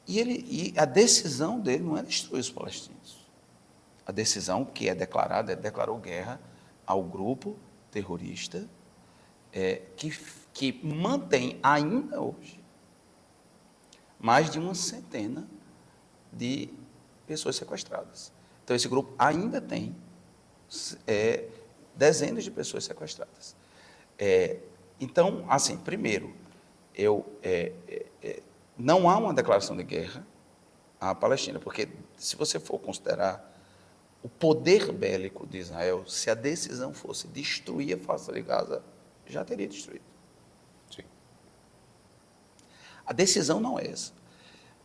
E a decisão dele não é destruir os palestinos. A decisão que é declarada, declarou guerra ao grupo terrorista que mantém ainda hoje mais de uma centena de pessoas sequestradas. Então, esse grupo ainda tem dezenas de pessoas sequestradas. Então, assim, primeiro, não há uma declaração de guerra à Palestina, porque se você for considerar o poder bélico de Israel, se a decisão fosse destruir a faixa de Gaza, já teria destruído. Sim. A decisão não é essa.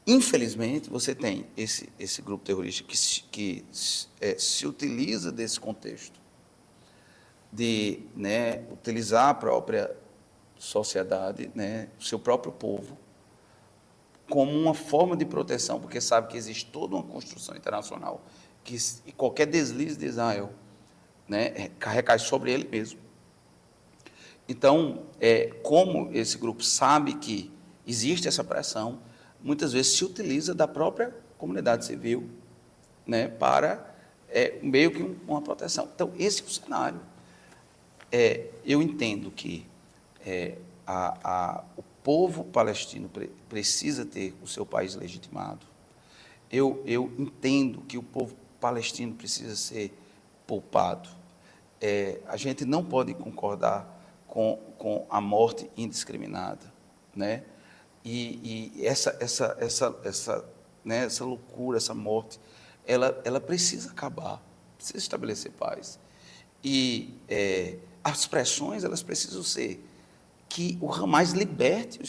Infelizmente, você tem esse grupo terrorista que se utiliza desse contexto de, né, utilizar a própria sociedade, né, o seu próprio povo, como uma forma de proteção, porque sabe que existe toda uma construção internacional que qualquer deslize de Israel, né, recai sobre ele mesmo. Então, como esse grupo sabe que existe essa pressão, muitas vezes se utiliza da própria comunidade civil, né, para meio que uma proteção. Então, esse é o cenário. Eu entendo que o povo palestino precisa ter o seu país legitimado. Eu entendo que o povo palestino precisa ser poupado. A gente não pode concordar com a morte indiscriminada, né? E essa loucura, essa morte, ela precisa acabar, precisa estabelecer paz. E as pressões, elas precisam ser que o Hamas liberte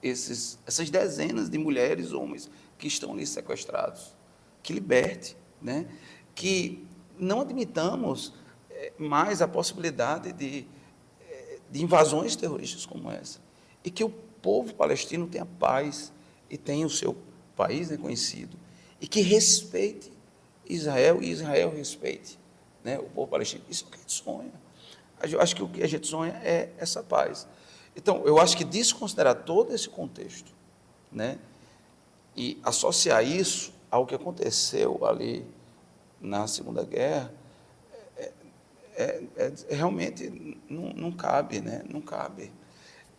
essas dezenas de mulheres e homens que estão ali sequestrados, que liberte, né? Que não admitamos mais a possibilidade de invasões terroristas como essa, e que o povo palestino tenha paz e tenha o seu país reconhecido, e que respeite Israel e Israel respeite, né, o povo palestino. Isso é o que a gente sonha. Eu acho que o que a gente sonha é essa paz. Então, eu acho que desconsiderar todo esse contexto, né, e associar isso ao que aconteceu ali na Segunda Guerra, realmente não cabe, né? Não cabe.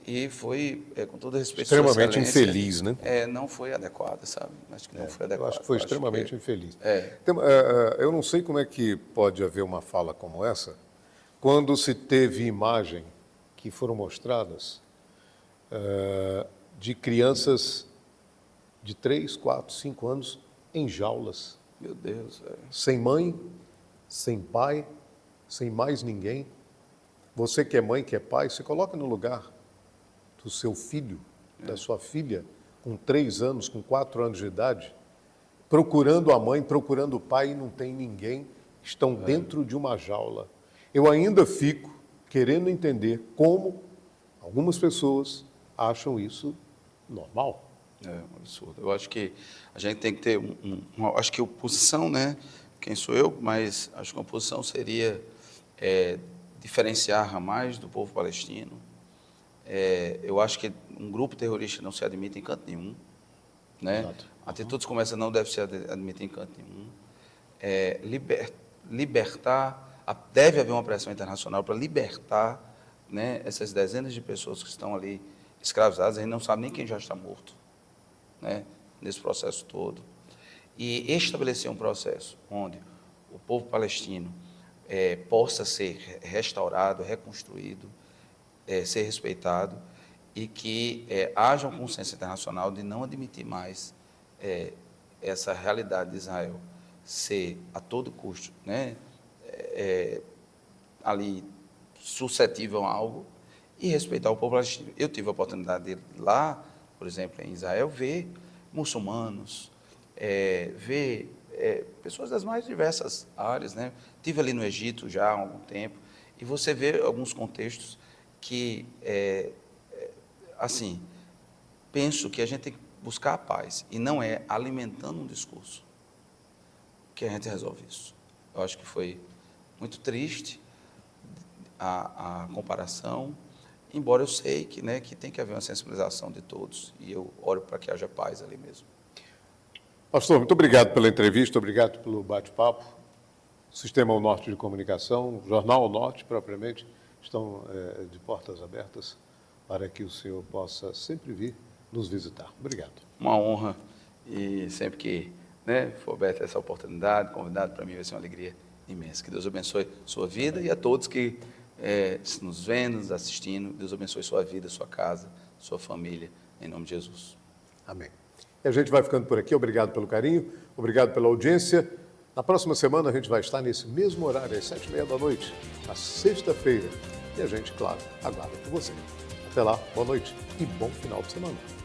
E foi, com todo respeito, extremamente infeliz, né? Não foi adequado, sabe? Acho que não foi adequado. Eu acho que foi extremamente infeliz. Então, eu não sei como é que pode haver uma fala como essa, quando se teve imagem que foram mostradas de crianças de 3, 4, 5 anos em jaulas. Meu Deus. Sem mãe, sem pai, sem mais ninguém. Você que é mãe, que é pai, se coloca no lugar do seu filho, da sua filha, com 3 anos, com 4 anos de idade, procurando a mãe, procurando o pai, e não tem ninguém, estão dentro de uma jaula. Eu ainda fico querendo entender como algumas pessoas acham isso normal. É um absurdo. Eu acho que a gente tem que ter acho que a oposição, né? Quem sou eu? Mas acho que a oposição seria diferenciar Hamas do povo palestino. Eu acho que um grupo terrorista não se admite em canto nenhum, né? Exato. Atitudes como essa não devem se admitir em canto nenhum. Libertar, deve haver uma pressão internacional para libertar, né, essas dezenas de pessoas que estão ali escravizadas. A gente não sabe nem quem já está morto, né, nesse processo todo. E estabelecer um processo onde o povo palestino possa ser restaurado, reconstruído, ser respeitado, e que haja um consenso internacional de não admitir mais essa realidade de Israel ser a todo custo, né, ali suscetível a algo, e respeitar o povo palestino. Eu tive a oportunidade de ir lá, por exemplo, em Israel, ver muçulmanos, ver pessoas das mais diversas áreas, né? Estive ali no Egito já há algum tempo, e você vê alguns contextos que, assim, penso que a gente tem que buscar a paz, e não é alimentando um discurso que a gente resolve isso. Eu acho que foi muito triste a comparação, embora eu sei que, né, que tem que haver uma sensibilização de todos, e eu oro para que haja paz ali mesmo. Pastor, muito obrigado pela entrevista, obrigado pelo bate-papo. O Sistema ao Norte de Comunicação, o Jornal ao Norte, propriamente, estão de portas abertas para que o senhor possa sempre vir nos visitar. Obrigado. Uma honra, e sempre que, né, for aberta essa oportunidade, convidado, para mim vai ser uma alegria imensa. Que Deus abençoe sua vida e a todos que nos vendo, nos assistindo. Deus abençoe sua vida, sua casa, sua família, em nome de Jesus. Amém. E a gente vai ficando por aqui. Obrigado pelo carinho, obrigado pela audiência. Na próxima semana a gente vai estar nesse mesmo horário, às 7h30, na sexta-feira. E a gente, claro, aguarda por você. Até lá, boa noite e bom final de semana.